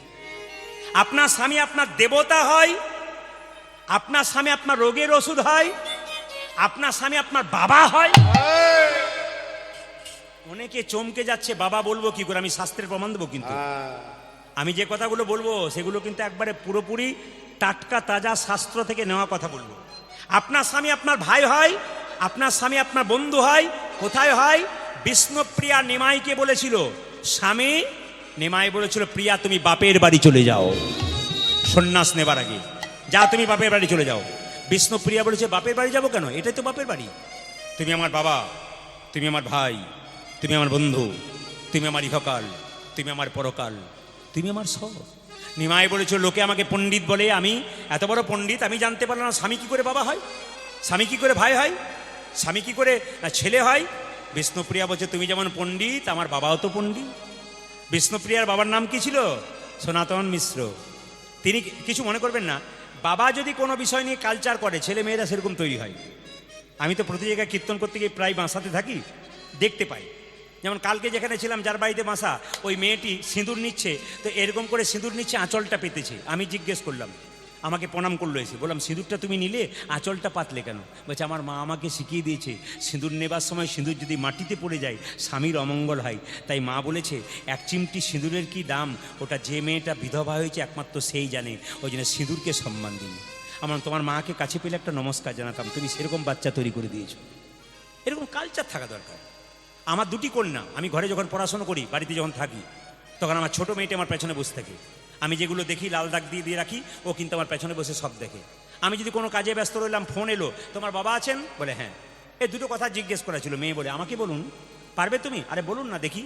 আপনার স্বামী আপনার দেবতা হয়, আপনার স্বামী আপনার রোগের ওষুধ হয়, আপনার স্বামী আপনার বাবা হয়। অনেকে চমকে যাচ্ছে, বাবা বলবো কি করে, আমি শাস্ত্রের প্রমাণ দেবো। কিন্তু আমি যে কথাগুলো বলবো সেগুলো কিন্তু একবারে পুরোপুরি টাটকা তাজা শাস্ত্র থেকে নেওয়া কথা বলবো। আপনার স্বামী আপনার ভাই হয়, আপনার স্বামী আপনার বন্ধু হয়। কোথায় হয়? বিষ্ণুপ্রিয়া নিমাইকে বলেছিল, স্বামী নিমাই বলেছিল, প্রিয়া তুমি বাপের বাড়ি চলে যাও, সন্ন্যাস নেবার আগে যা, তুমি বাপের বাড়ি চলে যাও। বিষ্ণুপ্রিয়া বলেছে, বাপের বাড়ি যাবো কেন, এটাই তো বাপের বাড়ি। তুমি আমার বাবা, তুমি আমার ভাই, তুমি আমার বন্ধু, তুমি আমার ইহকাল, তুমি আমার পরকাল, তুমি আমার সব। নিমাই বলেছিল, লোকে আমাকে পণ্ডিত বলে, আমি এত বড় পণ্ডিত, আমি জানতে পারলাম না স্বামী কি করে বাবা হয়, স্বামী কি করে ভাই হয়, স্বামী কি করে ছেলে হয়। বিষ্ণুপ্রিয়া বলছে, তুমি যেমন পণ্ডিত, আমার বাবাও তো পণ্ডিত। বিষ্ণুপ্রিয়ার বাবার নাম কি ছিল? সনাতন মিশ্র। তিনি কিছু মনে করবেন না, বাবা যদি কোনো বিষয় নিয়ে কালচার করে, ছেলে মেয়েরা সেরকম তৈরি হয়। আমি তো প্রতি জায়গায় কীর্তন করতে গিয়ে প্রায় বাঁসাতে থাকি, দেখতে পাই। যেমন কালকে যেখানে ছিলাম, যার বাড়িতে বাসা, ওই মেয়েটি সিঁদুর নিচ্ছে, তো এরকম করে সিঁদুর নিচ্ছে, আঁচলটা পেতেছে। আমি জিজ্ঞেস করলাম, আমাকে প্রণাম করলো এসে, বললাম সিঁদুরটা তুমি নিলে, আঁচলটা পাতলে কেন? বলছে আমার মা আমাকে শিখিয়ে দিয়েছে সিঁদুর নেবার সময় সিঁদুর যদি মাটিতে পড়ে যায় স্বামীর অমঙ্গল হয়, তাই মা বলেছে এক চিমটি সিঁদুরের কি দাম, ওটা যে মেয়েটা বিধবা হয়েছে একমাত্র সেই জানে, ওই জন্য সিঁদুরকে সম্মান দিন। আমার তোমার মাকে কাছে পেলে একটা নমস্কার জানাতাম, তুমি সেরকম বাচ্চা তৈরি করে দিয়েছো। এরকম কালচার থাকা দরকার। আমার দুটি কন্যা, আমি ঘরে যখন পড়াশোনা করি, বাড়িতে যখন থাকি, তখন আমার ছোট মেয়েটি আমার পেছনে বসে থাকে। আমি যেগুলো দেখি লাল দাগ দিয়ে দিয়ে রাখি, ও কিন্তু আমার পেছনে বসে সব দেখে। আমি যদি কোনো কাজে ব্যস্ত রইলাম, ফোন এলো, তোমার বাবা আছেন? বলে হ্যাঁ। এই দুটো কথা জিজ্ঞেস করা ছিল। মেয়ে বলে আমাকে বলুন, পারবে তুমি? আরে বলুন না দেখি।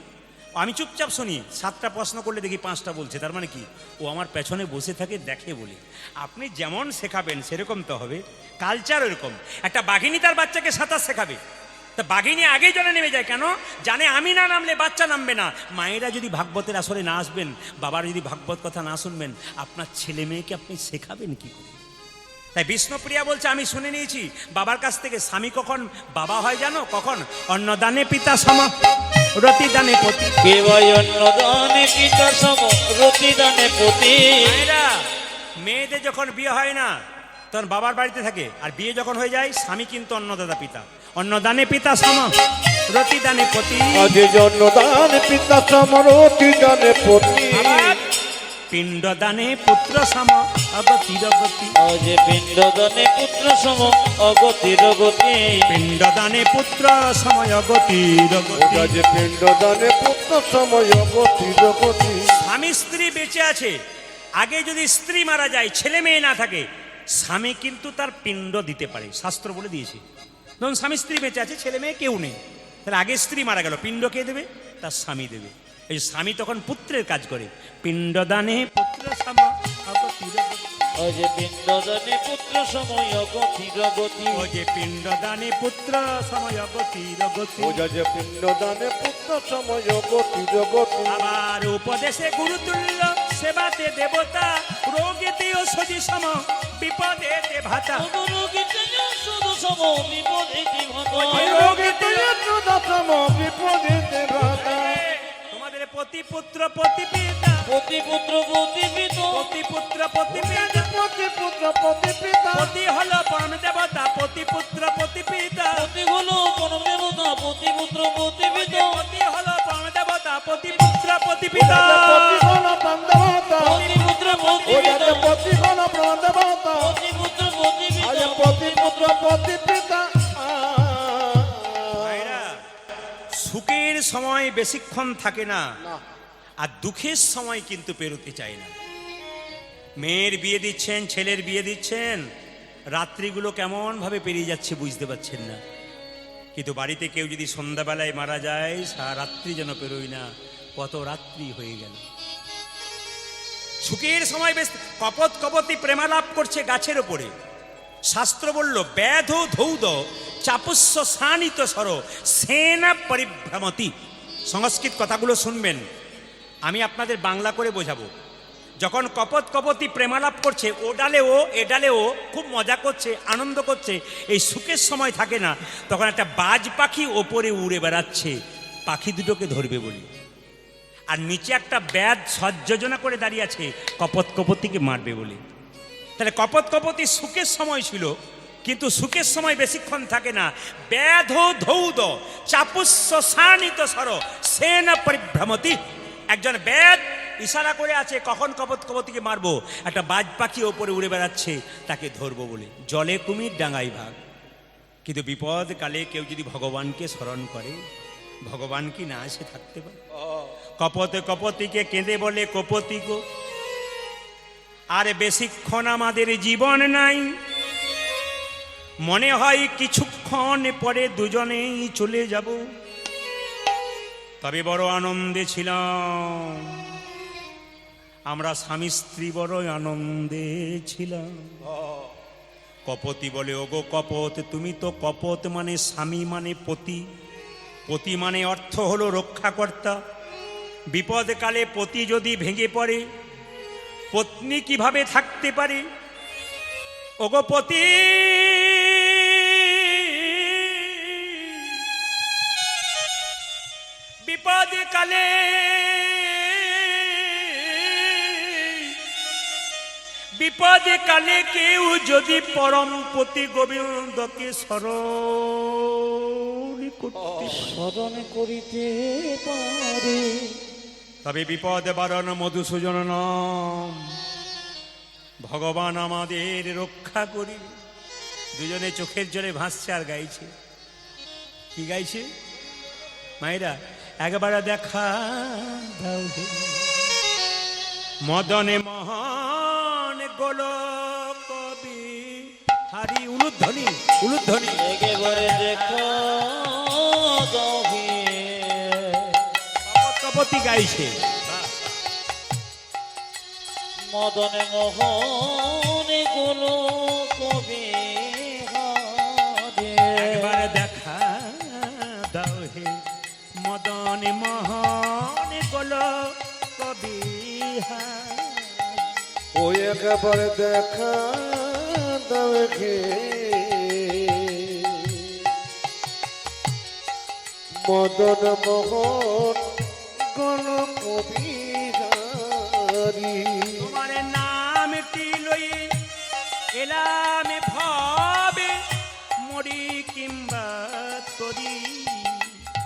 আমি চুপচাপ শুনি, 7টা প্রশ্ন করলে দেখি 5টা বলছে। তার মানে কি, ও আমার পেছনে বসে থাকে, দেখে বলে। আপনি যেমন শেখাবেন সেরকম তো হবে। কালচার এরকম। একটা বাঘিনী তার বাচ্চাকে সাঁতার শেখাবে, তা বাঘিনী আগেই জলে নেমে যায় কেন? জানে আমি না নামলে বাচ্চা নামবে না। মায়েরা যদি ভাগবতের আসরে না আসবেন, বাবার যদি ভাগবত কথা না শুনবেন, আপনার ছেলে মেয়েকে আপনি শেখাবেন কি করে? তাই বিষ্ণুপ্রিয়া বলছে, আমি শুনে নিয়েছি বাবার কাছ থেকে, স্বামী কখন বাবা হয় জানো? কখন? অন্নদানে পিতা সম রতিদানে পতি। অন্নদানে পিতা সম রতিদানে পতি। মায়েরা, মেয়েদের যখন বিয়ে হয় না তখন বাবার বাড়িতে থাকে, আর বিয়ে যখন হয়ে যায় স্বামী কিন্তু অন্নদাতা পিতা। অন্নদানে পিতা সম রতিদানে পতি। অন্নদানে পিতা সম রতিদানে পতি। পিণ্ডদানে পুত্র সম অগতির গতি। পিণ্ডদানে পুত্র সম অগতির গতি। পিণ্ডদানে পুত্র সময় অগতির গতি। পিণ্ডদানে পুত্র সময় অগতির গতি। স্বামী স্ত্রী বেঁচে আছে, আগে যদি স্ত্রী মারা যায়, ছেলে মেয়ে না থাকে, স্বামী কিন্তু তার পিণ্ড দিতে পারে, শাস্ত্র বলে দিয়েছে। ধরুন স্বামী স্ত্রী বেঁচে আছে, ছেলে মেয়ে কেউ নেই, তাহলে আগে স্ত্রী মারা গেল, পিণ্ড কে দেবে? তার স্বামী দেবে। এই স্বামী তখন পুত্রের কাজ করে। পিণ্ডদানে পুত্র সম অগতির গতি। পিণ্ডদানে পুত্র সময় অগতির গতি। ও যে পিণ্ডদানে পুত্র সময় অগতির গতি। পিণ্ডদানে পুত্র সময় অগতির গতি। আবার উপদেশে গুরুতুল্য, সেবাতে দেবতা, রোগীতে ঔষধি সম বিপদেতে ভাতা। রোগীতে ঔষধ সম বিপদেতে ভাতা। রোগীতে ঔষধ সম বিপদেতে ভাতা। তোমাদের পতি পুত্র পতি পিতা, পতি পুত্র পতি পিতা, পতি পুত্র পতি পিতা, পতি পুত্র পতি পিতা। পতি হলো পরম দেবতা, পতি পুত্র পতি পিতা। পতি হলো পরম দেবতা, পতি পুত্র পতি পিতা। পতি হলো পরম দেবতা, পতি পুত্র পতি পিতা। পতি হলো পরম দেবতা, পতি পুত্র পতি পিতা। পতি হলো পরম দেবতা, পতি পুত্র পতি পিতা। পতি পুত্র পতি পিতা। সুখের সময় বেশিক্ষণ থাকে না, আর দুঃখের সময় কিন্তু পেরোতে চায় না। মেয়ের বিয়ে দিচ্ছেন, ছেলের বিয়ে দিচ্ছেন, রাত্রিগুলো কেমন ভাবে পেরিয়ে যাচ্ছে বুঝতে পারছেন না। কিন্তু বাড়িতে কেউ যদি সন্ধ্যাবেলায় মারা যায়, সারা রাত্রি যেন পেরোয় না, কত রাত্রি হয়ে গেল। সুখের সময় বেশ কপত কপতি প্রেমালাপ করছে গাছের ওপরে। শাস্ত্র বলল ব্যাধ ধৌদ চাপুস্য সানিত সর সেনা পরিভ্রমতি। সংস্কৃত কথাগুলো শুনবেন, আমি আপনাদের বাংলা করে বোঝাবো। যখন কপত কপতি প্রেমালাপ করছে, ও ডালে ও এ ডালে ও, খুব মজা করছে, আনন্দ করছে, এই সুখের সময় থাকে না, তখন একটা বাজ পাখি ওপরে উড়ে বেড়াচ্ছে পাখি দুটোকে ধরবে বলি, আর নিচে একটা ব্যাধ সজ্জোজনা করে দাঁড়িয়ে আছে কপত কপতিকে মারবে বলে। তাহলে কপত কপতি সুখের সময় ছিল, কিন্তু সুখের সময় বেশিক্ষণ থাকে না। ব্যাধ ধৌদ চাপুস্য সানিত সর সেনা পরিভ্রমতি। একজন ব্যাধ ইশারা করে আছে কখন কপত কপতিকে মারবো, একটা বাজ পাখি ওপরে উড়ে বেড়াচ্ছে তাকে ধরবো বলে। জলে কুমির ডাঙায় ভাগ। কিন্তু বিপদ কালে কেউ যদি ভগবানকে স্মরণ করে, ভগবান কি না এসে থাকতে পারে? কপতে কপতিকে কেঁদে বলে কপতি গো, আরে বেশিক্ষণ আমাদের জীবন নাই, মনে হয় কিছুক্ষণ পরে দুজনেই চলে যাব। তবে বড় আনন্দে ছিলাম আমরা, স্বামী স্ত্রী বড় আনন্দে ছিলাম। কপতি বলে ওগো কপত, তুমি তো কপত মানে স্বামী মানে পতি, পতি মানে অর্থ হলো রক্ষাকর্তা। বিপদকালে পতি যদি ভেঙে পড়ে, পত্নী কিভাবে থাকতে পারে? ওগো পতি, বিপদে কালে বিপদে কালে কেউ যদি পরম পতি গোবিন্দকে স্মরণ করতে স্মরণ করিতে পারে, তবে বিপদে বারণ মধুসূদন নাম ভগবান আমাদের রক্ষা করি। দুজনে চোখের জলে ভাসছে আর গাইছে। কি গাইছে মায়েরা? একবার দেখা দাও হে মদনে মহান গোলক কবি হারি। উলুধ্বনি উলুধ্বনি। একেবারে দেখা দাও হে। কপতি গাইছে। মদনে মোহনে গুলো কবি হারে। একবার দেখা দাও হে মদনে মহান গোলক কবি হারি। ওই একবার দেখা দাও হে মদন মোহন গণ কবি হারি। তোমার নামটি লয়ে এলাম ভাবে মরি কিংবা তরি।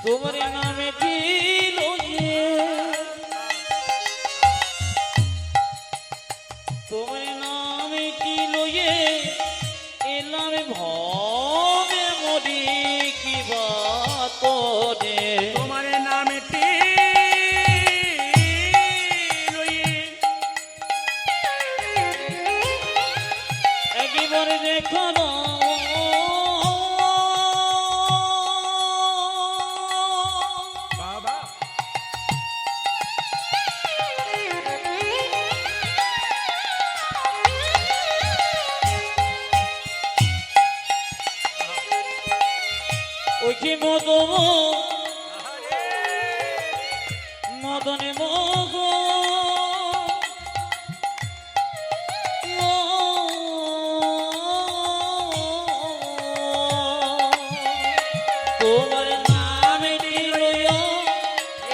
তোমার নামে দিল তোমার নামে দিল এলাম ভবে মরি কি বাতরে। তোমার নামটি লয়ে একেবারে দেখো না বাবা ওই কি মদনে মোহ তোমার নামে দিল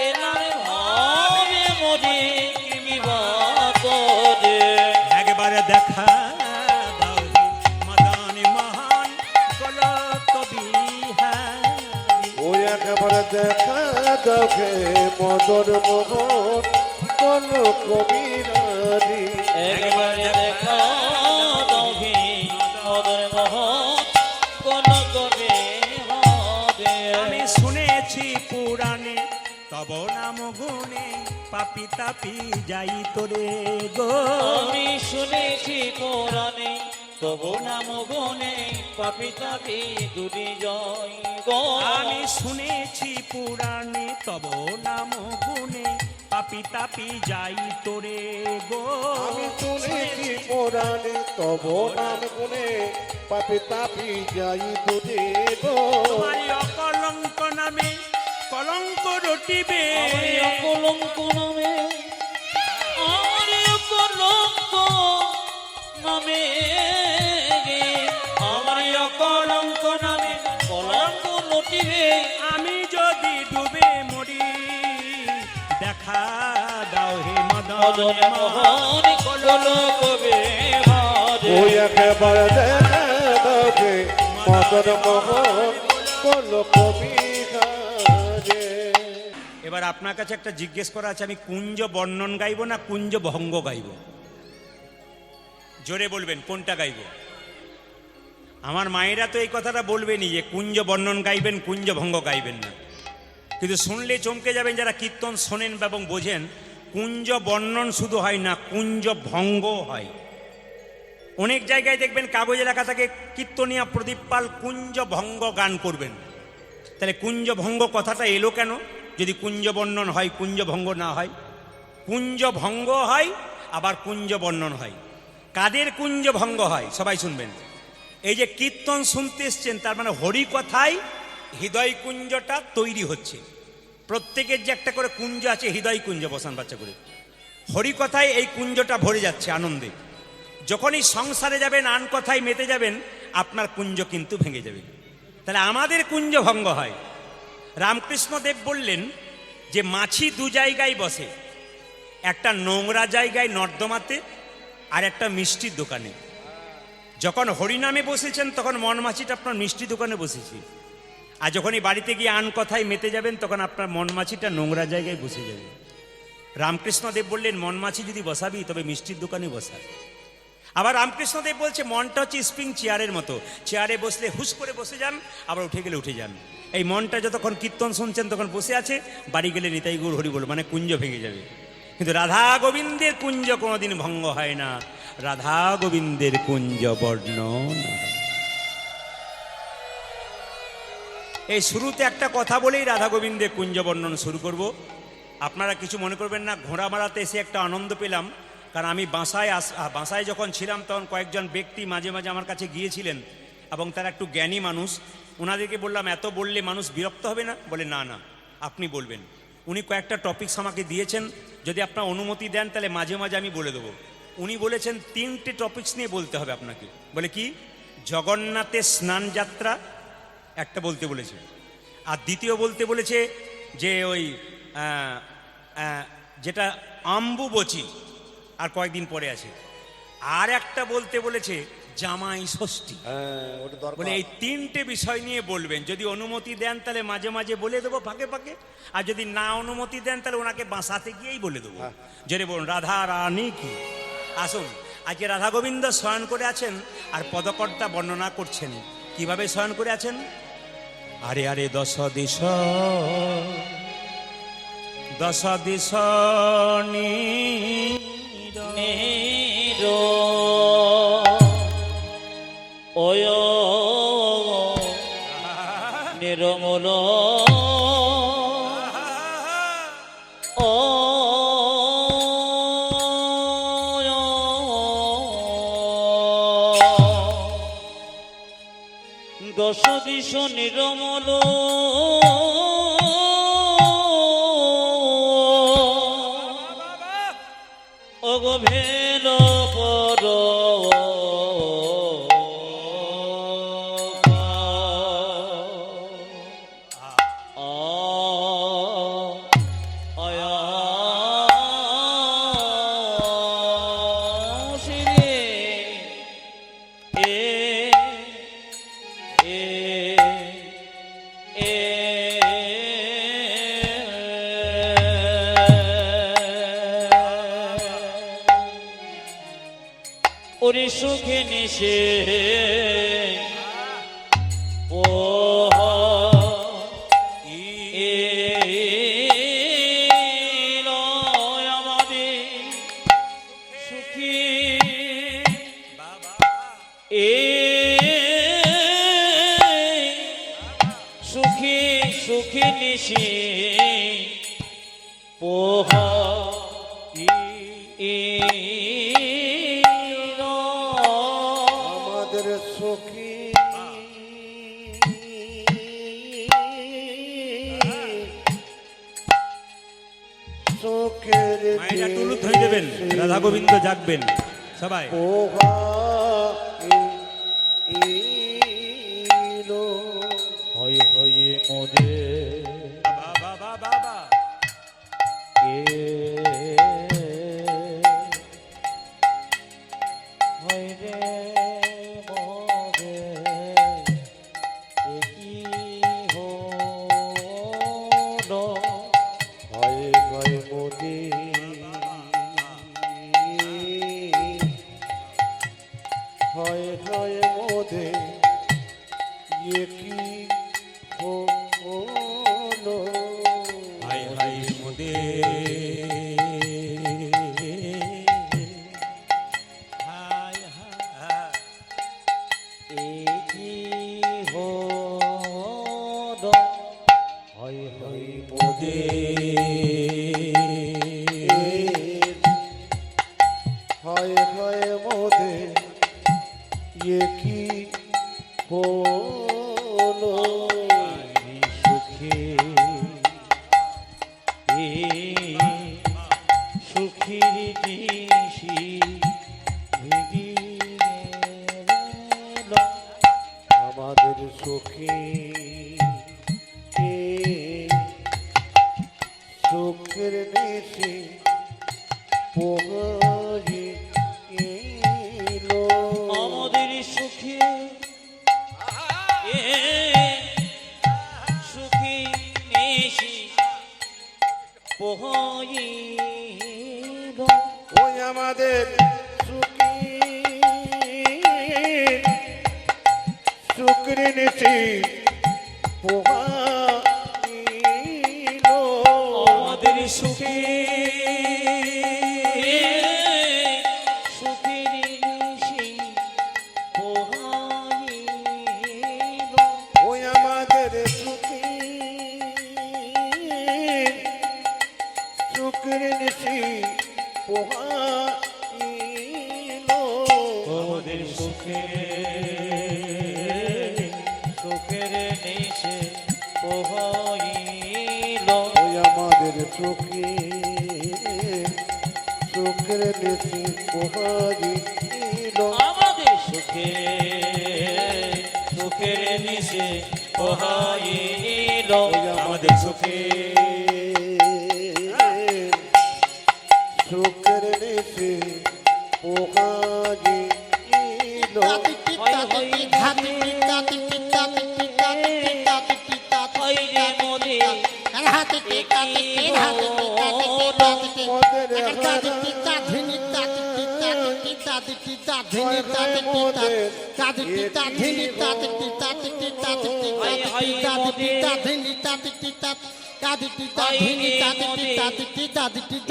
এলাম ভাবে মরি কি বাতরে। একবার দেখা দাও হে মদনে মহান গোলক কবি হারি। ওই একেবারে দেখা দেখে মদন মোহন কোন কবিরারি। একবারে দেখা দেখে মদন মোহন কোন কবিরারি। আমি শুনেছি পুরাণে তব নাম গুণে পাপি তাপি যাই তোরে গো। আমি শুনেছি পুরাণে তবু নাম গুণে পাপি তাপি দুটি জয় গো। আমি শুনেছি পুরাণে তব নাম গুণে পাপি তাপি যাই তোরে গো। আমি শুনেছি পুরাণে তব নাম গুণে পাপি তাপি যাই দুটি গো। তোমার অকলঙ্ক নামে কলঙ্ক রটিবে। আমার কলঙ্ক নামে আমার কলঙ্ক নামে আমার কলঙ্ক নামে কলঙ্ক লটিবে। আমি যদি ডুবে মরি দেখা দাও হে মদন মদন মোহন কলঙ্ক বেহারে। ওই একেবারে দেখা দাও মদন মোহন কলঙ্ক বিহারে। এবার আপনার কাছে একটা জিজ্ঞেস করা আছে, আমি কুঞ্জ বর্ণন গাইব না কুঞ্জ ভঙ্গ গাইব? জোরে বলবেন কোনটা গাইব। আমার মায়েরা তো এই কথাটা বলবেনই যে কুঞ্জ বর্ণন গাইবেন, কুঞ্জ ভঙ্গ গাইবেন না। কিন্তু শুনলে চমকে যাবেন যারা কীর্তন শোনেন এবং বোঝেন, কুঞ্জ বর্ণন শুধু হয় না, কুঞ্জ ভঙ্গ হয়। অনেক জায়গায় দেখবেন কাগজে লেখা থাকে কীর্তনিয়া প্রদীপ পাল কুঞ্জ ভঙ্গ গান করবেন। তাহলে কুঞ্জ ভঙ্গ কথাটা এলো কেন যদি কুঞ্জ বর্ণন হয়, কুঞ্জ ভঙ্গ না হয়? কুঞ্জ ভঙ্গ হয় আবার কুঞ্জ বর্ণন হয়। কাদের কুঞ্জ ভঙ্গ হয় সবাই শুনবেন। এই যে কীর্তন শুনতে এসছেন তার মানে হরি কথায় হৃদয় কুঞ্জটা তৈরি হচ্ছে। প্রত্যেকের যে একটা করে কুঞ্জ আছে, হৃদয় কুঞ্জ বসান বাচ্চা করে, হরি কথায় এই কুঞ্জটা ভরে যাচ্ছে আনন্দে। যখনই সংসারে যাবেন, আন কথায় মেতে যাবেন, আপনার কুঞ্জ কিন্তু ভেঙে যাবে। তাহলে আমাদের কুঞ্জ ভঙ্গ হয়। রামকৃষ্ণ দেব বললেন যে মাছি দু জায়গায় বসে, একটা নোংরা জায়গায় নর্দমাতে, আর একটা মিষ্টির দোকানে। যখন হরিনামে বসেছেন তখন মন মাছিটা আপনার মিষ্টি দোকানে বসেছি, আর যখনই বাড়িতে গিয়ে আন কথায় মেতে যাবেন তখন আপনার মন মাছিটা নোংরা জায়গায় বসে যাবে। রামকৃষ্ণদেব বললেন মন মাছি যদি বসাবি তবে মিষ্টির দোকানে বসা। আবার রামকৃষ্ণদেব বলছে মনটা হচ্ছে স্প্রিং চেয়ারের মতো, চেয়ারে বসলে হুস করে বসে যান, আবার উঠে গেলে উঠে যান। এই মনটা যতক্ষণ কীর্তন শুনছেন তখন বসে আছে, বাড়ি গেলে নিতাই গৌর হরি বল মানে কুঞ্জ ভেঙে যাবে। কিন্তু রাধা গোবিন্দের কুঞ্জ কোনোদিন ভঙ্গ হয় না, রাধা গোবিন্দের কুঞ্জ বর্ণন। এই শুরুতে একটা কথা বলেই রাধা গোবিন্দের কুঞ্জ বর্ণন শুরু করব। আপনারা কিছু মনে করবেন না, ঘোড়া মারাতে এসে একটা আনন্দ পেলাম। কারণ আমি বাসায় যখন ছিলাম তখন কয়েকজন ব্যক্তি মাঝে মাঝে আমার কাছে গিয়েছিলেন এবং তারা একটু জ্ঞানী মানুষ। ওনাদেরকে বললাম এত বললে মানুষ বিরক্ত হবে না? বলে না না, আপনি বলবেন। উনি কয়েকটা টপিকস আমাকে দিয়েছেন, যদি আপনার অনুমতি দেন তাহলে মাঝে মাঝে আমি বলে দেবো। উনি বলেছেন 3টে টপিকস নিয়ে বলতে হবে আপনাকে। বলে কি? জগন্নাথের স্নান যাত্রা একটা বলতে বলেছে, আর দ্বিতীয় বলতে বলেছে যে ওই যেটা অম্বুবচী আর কয়েকদিন পরে আছে, আর একটা বলতে বলেছে জামাই ষষ্ঠী। বলে এই 3টে বিষয় নিয়ে বলবেন, যদি অনুমতি দেন তাহলে মাঝে মাঝে বলে দেবো ফাঁকে ফাঁকে, আর যদি না অনুমতি দেন তাহলে ওনাকে বাঁচাতে গিয়েই বলে দেবো। যদি বলুন রাধা রানী কি। আসুন, আজকে রাধা গোবিন্দ শয়ন করে আছেন আর পদকর্তা বর্ণনা করছেন কিভাবে শয়ন করে আছেন। আরে আরে দশ দিশ নিরমল দশ দিশ নিরমল অগভীর পর ওরে সুখে নিশে ও আমাদের সুখী সুখী সুখী নিশে পোহা সখী চোখের মায়েরা টুলু ধরে দেবেন, রাধা গোবিন্দ জাগবেন সবাই। হয় হয় মোদে বাবা বাবা হয় রে আমাদের সখী সুখের নিশি পোহাইল আমাদের সুখে সুখী নিশি পোহাইল ওই আমাদের সুখী সুখের নিশি পোহাইল আমাদের সুখে সুখের নিশি পোহাইল ওই আমাদের সুখী সুখের নিশি পোহাইল আমাদের সুখে সুখের নিশে পোহাইল ওই আমাদের সুখী সুখের নিশি পোহাইল আমাদের সুখে সুখের নিশে পোহাইল আমাদের সুখে সুখের নিশি পোহাইল হইরে মোদে আমাদের সুখে সুখের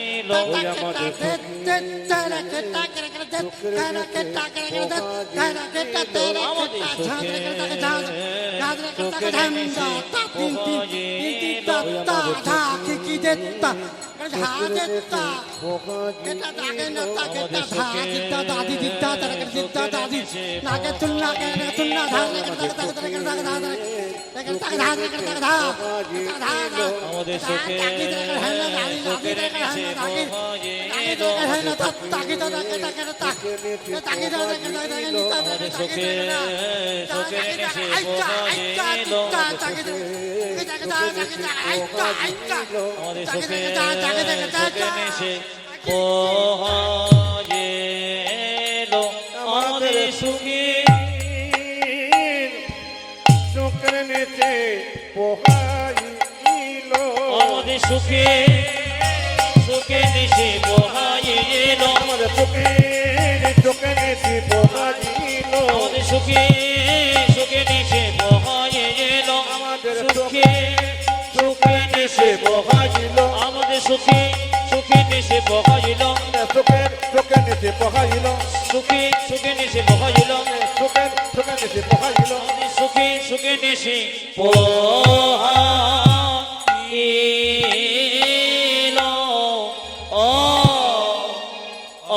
নিশে পোহাইল আমাদের সুখে সুখের নিশে পোহাইল আমাদের সুখে সুখের নিশে পোহাইল আমাদের সুখে সুখের নিশি পোহাইল আমাদের সুখে সুখে নিশে পোহাইল আমাদের সুখী সুখের নিশি পোহাইল আমাদের সুখে সুখে নিশে পোহাইল আমাদের সুখে সুখে নিশে পোহাইল আমাদের সুখে সুখে নিশে পোহাইল সুখের সুখের নিশি পোহাইল সুখে সুখে নিশে পোহাইল সুখের সুখের নিশি পোহাইল আমাদের সুখে সুখে নিশে পোহাইল ও ও ও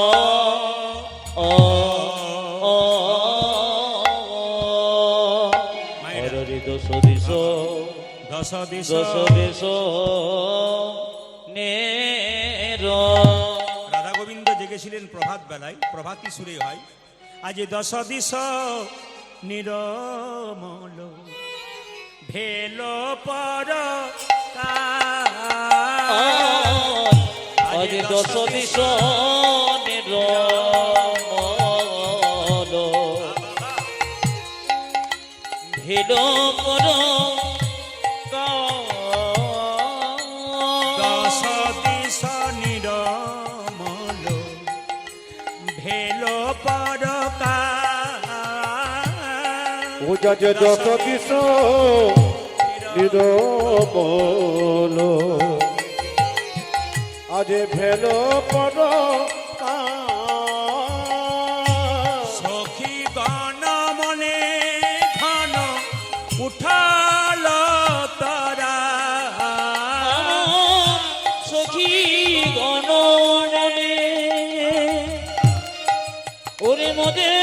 ও হরি দোষ দিশ দশ দিশ দোষ দেশ নের রাধা গোবিন্দ জেগেছিলেন প্রভাত বেলায়, প্রভাতী সুরে হয়। আজ দশ দিশ নিরমল ভেল পর আজ দশ দিশ নিরমল ভেল পর দশ দিশ নিরমল ভেল পর ও যা দশ দিশ নিরবল আজ ভেল পর সখী গণ মনে ঘন উঠাল তারা আমার সখী গণ মনে ওরে মদে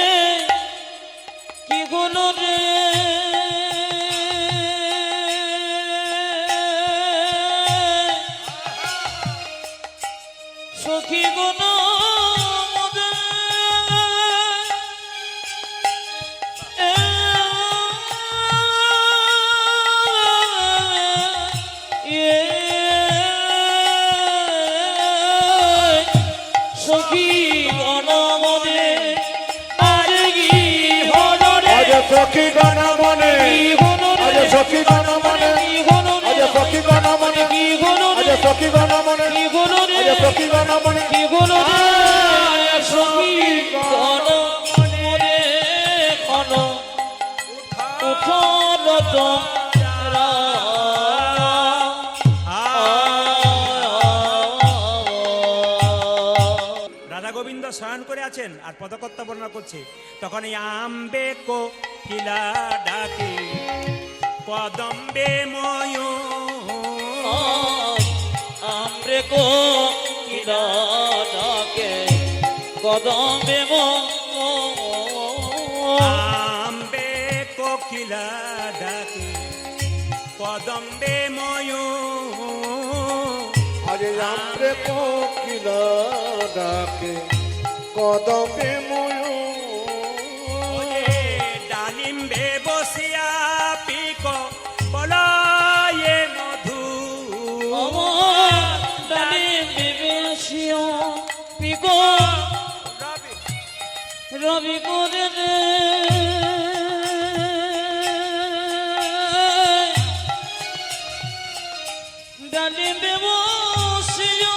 কি হলো রে সখী গণ মদে সখী গণ মদে আর কি হলো রে আজ সখী গণ মনে কি হলো রে আজ সখী গণ মনে কি হলো রে আজ সখী গণ মনে কি হলো আজ রে সখী গণ মনে কি হলো রে আজ সখী গণ মনে কি হলো রে সখী গণ মনে ঘন উঠল তোরা রাধা গোবিন্দ শয়ন করে আছেন আর পদকর্তা বর্ণনা করছে তখন এই আম্বে কোকিলা ডাকে কদম্বে ময়ূর আমরে কো কিলা ডাকে কদমে আম্বে কোকিলা ডাকে কদম্বে ময়ূর আজ আমরে কোকিলা ডাকে কদমে ময়ূর ডালিম্বে বসিয়া পিক বলায়ে মধু আমার ডালি বিবেশিয়া পিকো রবি করে রে ডালি বিবেশিয়া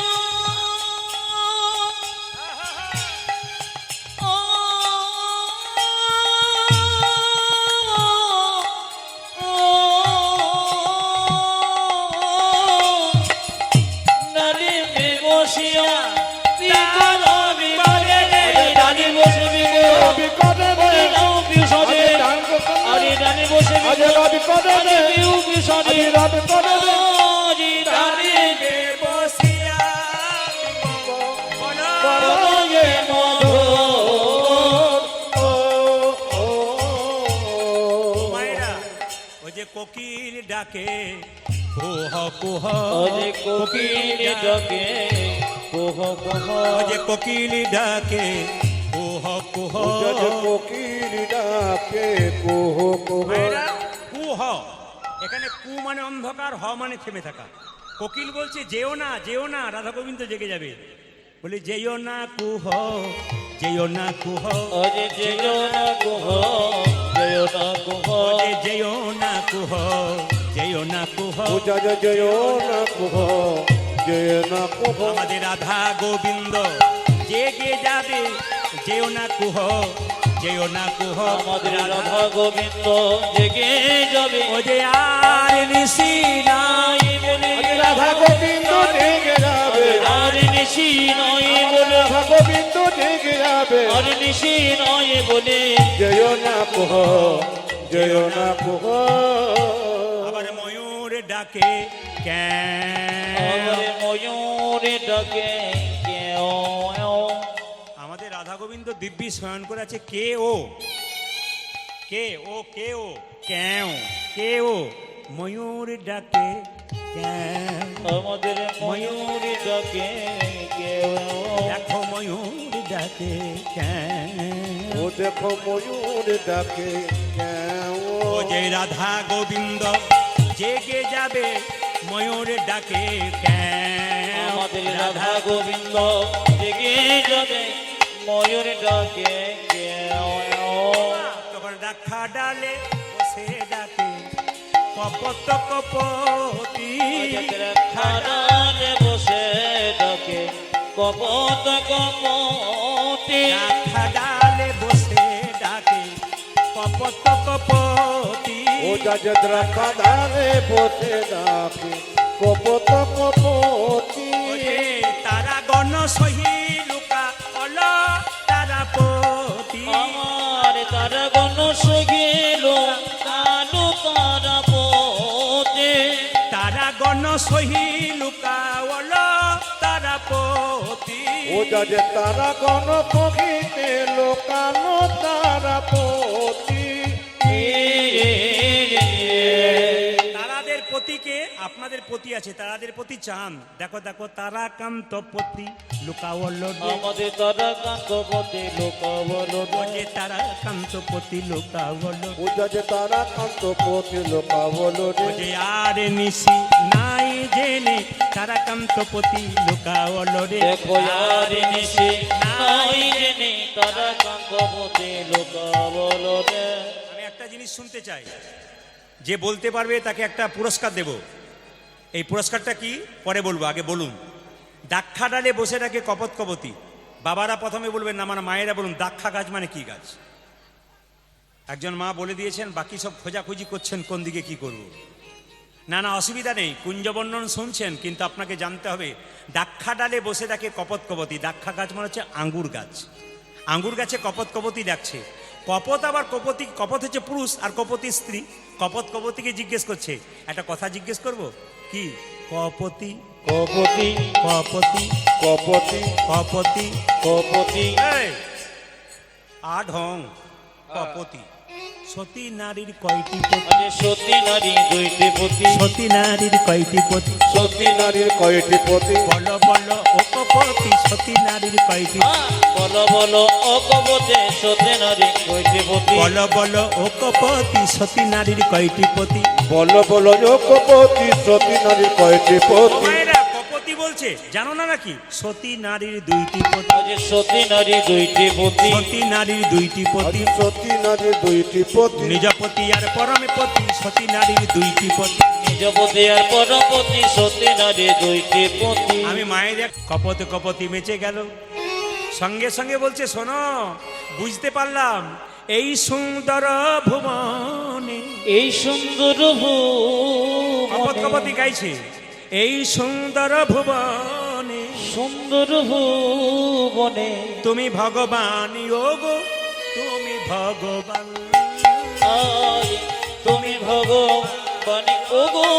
ডালি বিবেশিয়া পিকো রবি করে রে ডালি বসে পিকো রবি করে ওরে রে নাও পিছনে আজ ডান করে আরে ডানি বসে আজ রবি করে আরে রে পিউ পিছনে আজ রবি করে রে আরে ডানি বসিয়া বলায়ে মধুর মায়েরা ওই যে কোকিল ডাকে কুহ কুহ আরে কোকিল ডাকে কোহ কোহ ওই যে কোকিল ডাকে কুহ কুহ আজ কোকিল ডাকে কুহ কুহ মায়েরা কুহ এখানে কু মানে অন্ধকার হ মানে থেমে থাকা কোকিল বলছে যেও না রাধা গোবিন্দ জেগে যাবে বলি যেও না কুহ আরে যেও না কোহ যেও না কোহ ওরে যেও না কুহ পূজা জয় না কুহ জয় না কুহ আমাদের রাধা গোবিন্দ জেগে যাবে যেও না কুহ আমাদের রাধা গোবিন্দ জেগে যাবে ও যে আর নিশি নাই বলে রাধা গোবিন্দ জেগে যাবে আর নিশি নয় বলে রাধা গোবিন্দ জেগে যাবে আর নিশি নয় বলে জয় না কুহ জয় না কুহ আবার ময়ূর ডাকে আমার ময়ূরে ডাকে কেও আমাদের রাধা গোবিন্দ দিব্যি শয়ন করে আছে কে ও ময়ূর ডাকে আমাদের ময়ূরে ডাকে কেও দেখো ময়ূর ডাকে ও দেখো ময়ূর ডাকে ও যে রাধা গোবিন্দ জেগে যাবে ময়ূর ডাকে আমাদের রাধা গোবিন্দ জেগে যাবে ময়ূর ডাকে কেও তখন রাখা ডালে বসে ডাকে কপত কপতি খাড়ালে বসে ডাকে কপত কপতি রাখা ডালে বসে ডাকে কপত কপতি ও ওটা যে দ্রাক্ষা ধারে বসে ডাকে কপত কপতি ওরে তারা গণ সহি লুকা অল তারা পতি আমার তারা গণ সগিল কালু তারা পোতে তারা গণ সহি লুকা অল তারা পতি ওটা যে তারা গণ পক্ষিতে লোকানো তারা পতি তারাদের পতিকে আপনাদের পতি আছে তারাদের পতি চান দেখো দেখো তারা কান্ত পতি লুকা অল আমাদের তারা কান্ত পথে লোক বলো যে তারা কান্ত পতি লুকা অল ওটা যে তারা কান্ত পতি লোকা বলো রে যে আর নিশি নাই জেনে তারা কান্ত পতি লুকা অল রে দেখো আর নিশে নাই জেনে তারা কান্ত পথে লোক বলো রে আমি একটা জিনিস শুনতে চাই যে বলতে পারবে তাকে একটা পুরস্কার দেব এই পুরস্কারটা কি পরে বলবো আগে বলুন দাক্ষা ডালে বসে থাকে কপত কপতি বাবারা প্রথমে বলবেন না মানে মায়েরা বলুন দাক্ষা গাছ মানে কি গাছ একজন মা বলে দিয়েছেন বাকি সব খোঁজাখুঁজি করছেন কোন দিকে কি করব না না অসুবিধা নেই কুঞ্জবর্ণন শুনছেন কিন্তু আপনাকে জানতে হবে দাক্ষা ডালে বসে থাকে কপত কপতি দাক্ষা গাছ মানে হচ্ছে আঙ্গুর গাছ আঙ্গুর গাছে কপত কপতি ডাকছে কপত আবার কপতি কপত হচ্ছে পুরুষ আর কপতি স্ত্রী কপত কপতিকে জিজ্ঞেস করছে একটা কথা জিজ্ঞেস করব কি কপতি কপতি কপতি কপতি কপতি কপতি এই, আঢং কপতি সতী নারীর কয়টি পতি আরে সতী নারী দুইটি পতি সতী নারীর কয়টি পতি সতী নারীর কয়টি পতি বল বল ও কপতি সতী নারীর কয়টি বলো বলো ও কপতে সতী নারী দুইটি পতি বল বল ও কপতি সতী নারীর কয়টি পতি বলো বলো ও কপতি সতী নারীর কয়টি পতি মায়েরা কপতি বলছে জানো না নাকি সতী নারীর দুইটি পতি আরে সতী নারী দুইটি পতি সতী নারীর দুইটি পতি সতী নারীর দুইটি পতি নিজ পতি আর পরমে পতি সতী নারীর দুইটি পতি নিজ পতি আর পরপতি সতী নারী দুইটি পতি আমি মায়ের এক কপতে কপতি মেচে গেল সঙ্গে সঙ্গে বলছে শোনো বুঝতে পারলাম এই সুন্দর ভুবনে এই সুন্দর কপত ভুবনে কপতি গাইছে এই সুন্দর ভুবনে সুন্দর ভুবনে তুমি ভগবান ও গো তুমি ভগবান আয় তুমি ভগবান ওগো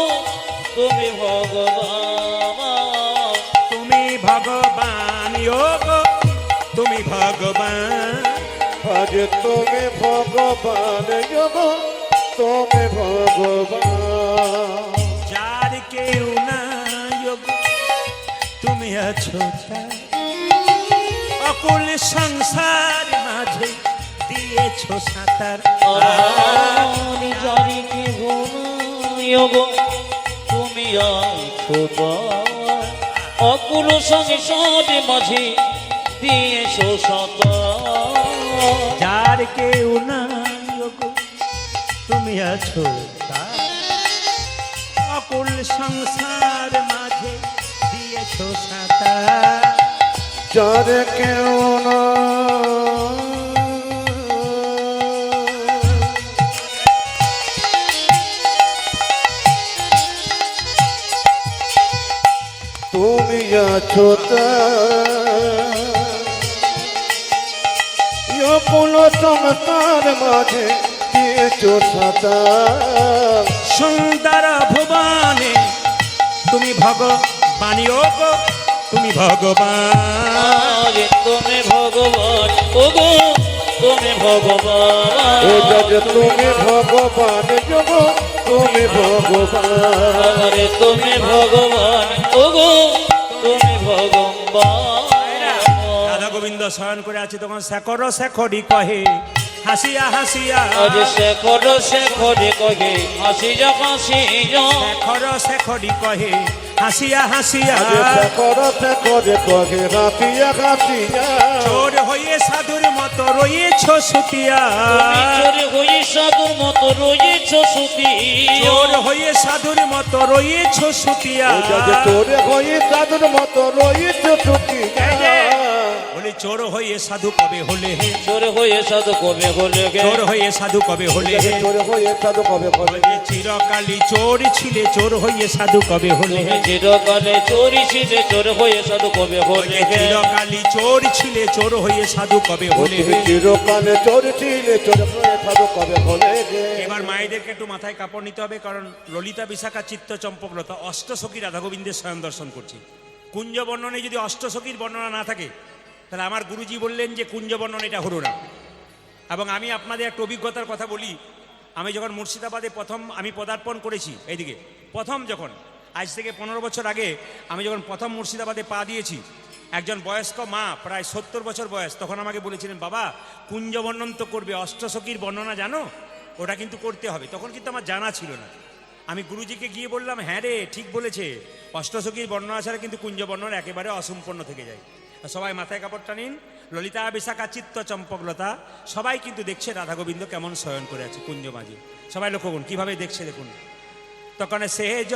তুমি ভগবান তুমি ভগবান ও গো তুমি ভগবান আজ তুমি ভগবান যোগ তুমি ভগবান যার কেউ নাই গো তুমি আছো ছাড়। অকুল সংসার মাঝে দিয়েছো সাঁতার আমি জানি কি গো তুমি আছো দার। অকুল সংসার মাঝে দিয়েছো সাঁতার যার কেউ নাই গো তুমি আছো তার। অকুল সংসার মাঝে দিয়েছো সাঁতার যার কেউ না তুমি আছো কোন সংসার মাঝে দিয়েছো সাঁতার সুন্দর ভুবনে তুমি ভগবানী ও গো তুমি ভগবান আরে তুমি ভগবান ওগো তুমি ভগবান ও যাজ তুমি ভগবান যোগ তুমি ভগবান আরে তুমি ভগবান ওগো তুমি ভগবান রাধা গোবিন্দ শয়ন করে আছে তখন শেখর শেখরি কহে হাসিয়া হাসিয়া আরে শেখরে কহে হাসি যা শেখর শেখরি কহে হাসিয়া হাসিয়া করতে করে কহে রাতিয়া কাটিয়া চোর হয়ে সাধুর মতো রয়েছ সুতিয়া চোরে হয়ে সাধুর মতো রয়েছ সুতি চোর হয়ে সাধুর মতো রয়েছ সুতিয়া ও যাজ তোরে হয়ে সাধুর মতো রয়েছ ছুটিয়া বলি চোর হয়ে সাধু কবে হলে হে, চোর হয়ে সাধু কবে হলে গে চোর হয়ে সাধু কবে হলে হে, চোর হয়ে সাধু কবে হলে বলি চিরকালই চোর ছিলে চোর হয়ে সাধু কবে হলে হে, তুমি চিরকালে চোরি ছিলে চোর হয়ে সাধু কবে হলে বলি গে চিরকালই চোর ছিলে চোর হয়ে সাধু কবে হলে হে। চিরকালে চোর ছিলে চোর হয়ে সাধু কবে হলে গে এবার মায়েদেরকে একটু মাথায় কাপড় নিতে হবে, কারণ ললিতা বিশাখা চিত্ত চম্পকলতা অষ্টসখী রাধা গোবিন্দের স্বয়ং দর্শন করছি। কুঞ্জ বর্ণনে যদি অষ্টসখীর বর্ণনা না থাকে, তাহলে আমার গুরুজি বললেন যে কুঞ্জ বর্ণন এটা হলো না। এবং আমি আপনাদের একটা অভিজ্ঞতার কথা বলি। আমি যখন মুর্শিদাবাদে প্রথম আমি পদার্পণ করেছি, এইদিকে প্রথম যখন আজ থেকে 15 বছর আগে আমি যখন প্রথম মুর্শিদাবাদে পা দিয়েছি, একজন বয়স্ক মা প্রায় 70 বছর বয়স তখন আমাকে বলেছিলেন, বাবা কুঞ্জ বর্ণন তো করবে, অষ্টসখীর বর্ণনা জানো, ওটা কিন্তু করতে হবে। তখন কিন্তু আমার জানা ছিল না। আমি গুরুজিকে গিয়ে বললাম, হ্যাঁ রে ঠিক বলেছে, অষ্টসখীর বর্ণনা ছাড়া কিন্তু কুঞ্জ বর্ণনা একেবারে অসম্পূর্ণ থেকে যায়। সবাই মাথায় কাপড়টা নিন। ললিতা বিশাখা চিত্ত চম্পকলতা সবাই কিন্তু দেখছে রাধা গোবিন্দ কেমন শয়ন করে আছে কুঞ্জ মাঝে। সবাই লক্ষ্য করুন কিভাবে দেখছে, দেখুন। তখন সেজ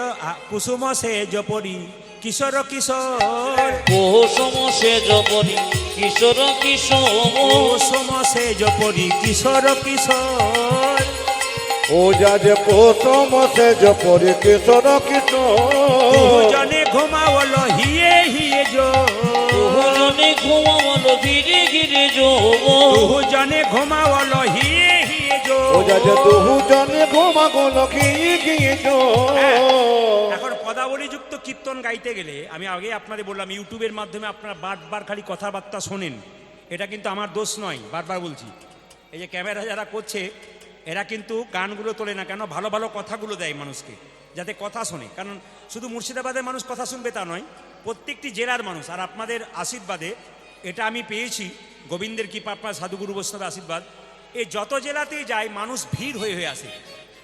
কুসুম সেজ পরি কিশোর কিশোর, কুসুম সেজ পরি কিশোর কিশোর, কুসুম সেজ পরি কিশোর কিশোর, ও যা যে কুসুম সেজ পরি কিশোর কিশোর দুজনে ঘুমাওলো হিয়ে হিয়ে জো, দুজনে ঘুমাবলো ধীরে ধীরে যৌব, দুজনে ঘুমাওলো হিয়ে হিয়ে জো। ও যা যে দুজনে ঘুমা গুলো গিয়ে এখন পদাবলীযুক্ত কীর্তন গাইতে গেলে আমি আগে আপনাদের বললাম, ইউটিউবের মাধ্যমে আপনারা বারবার খালি কথাবার্তা শোনেন, এটা কিন্তু আমার দোষ নয়, বারবার বলছি। এই যে ক্যামেরা যারা করছে এরা কিন্তু গানগুলো তোলে না কেন, ভালো ভালো কথাগুলো দেয় মানুষকে, যাতে কথা শোনে। কারণ শুধু মুর্শিদাবাদের মানুষ কথা শুনবে তা নয়, প্রত্যেকটি জেলার মানুষ। আর আপনাদের আশীর্বাদে এটা আমি পেয়েছি, গোবিন্দের কৃপা, আপনার সাধুগুরু বৈষ্ণবের আশীর্বাদ। এই যত জেলাতেই যায় মানুষ ভিড় হয়ে হয়ে আসে।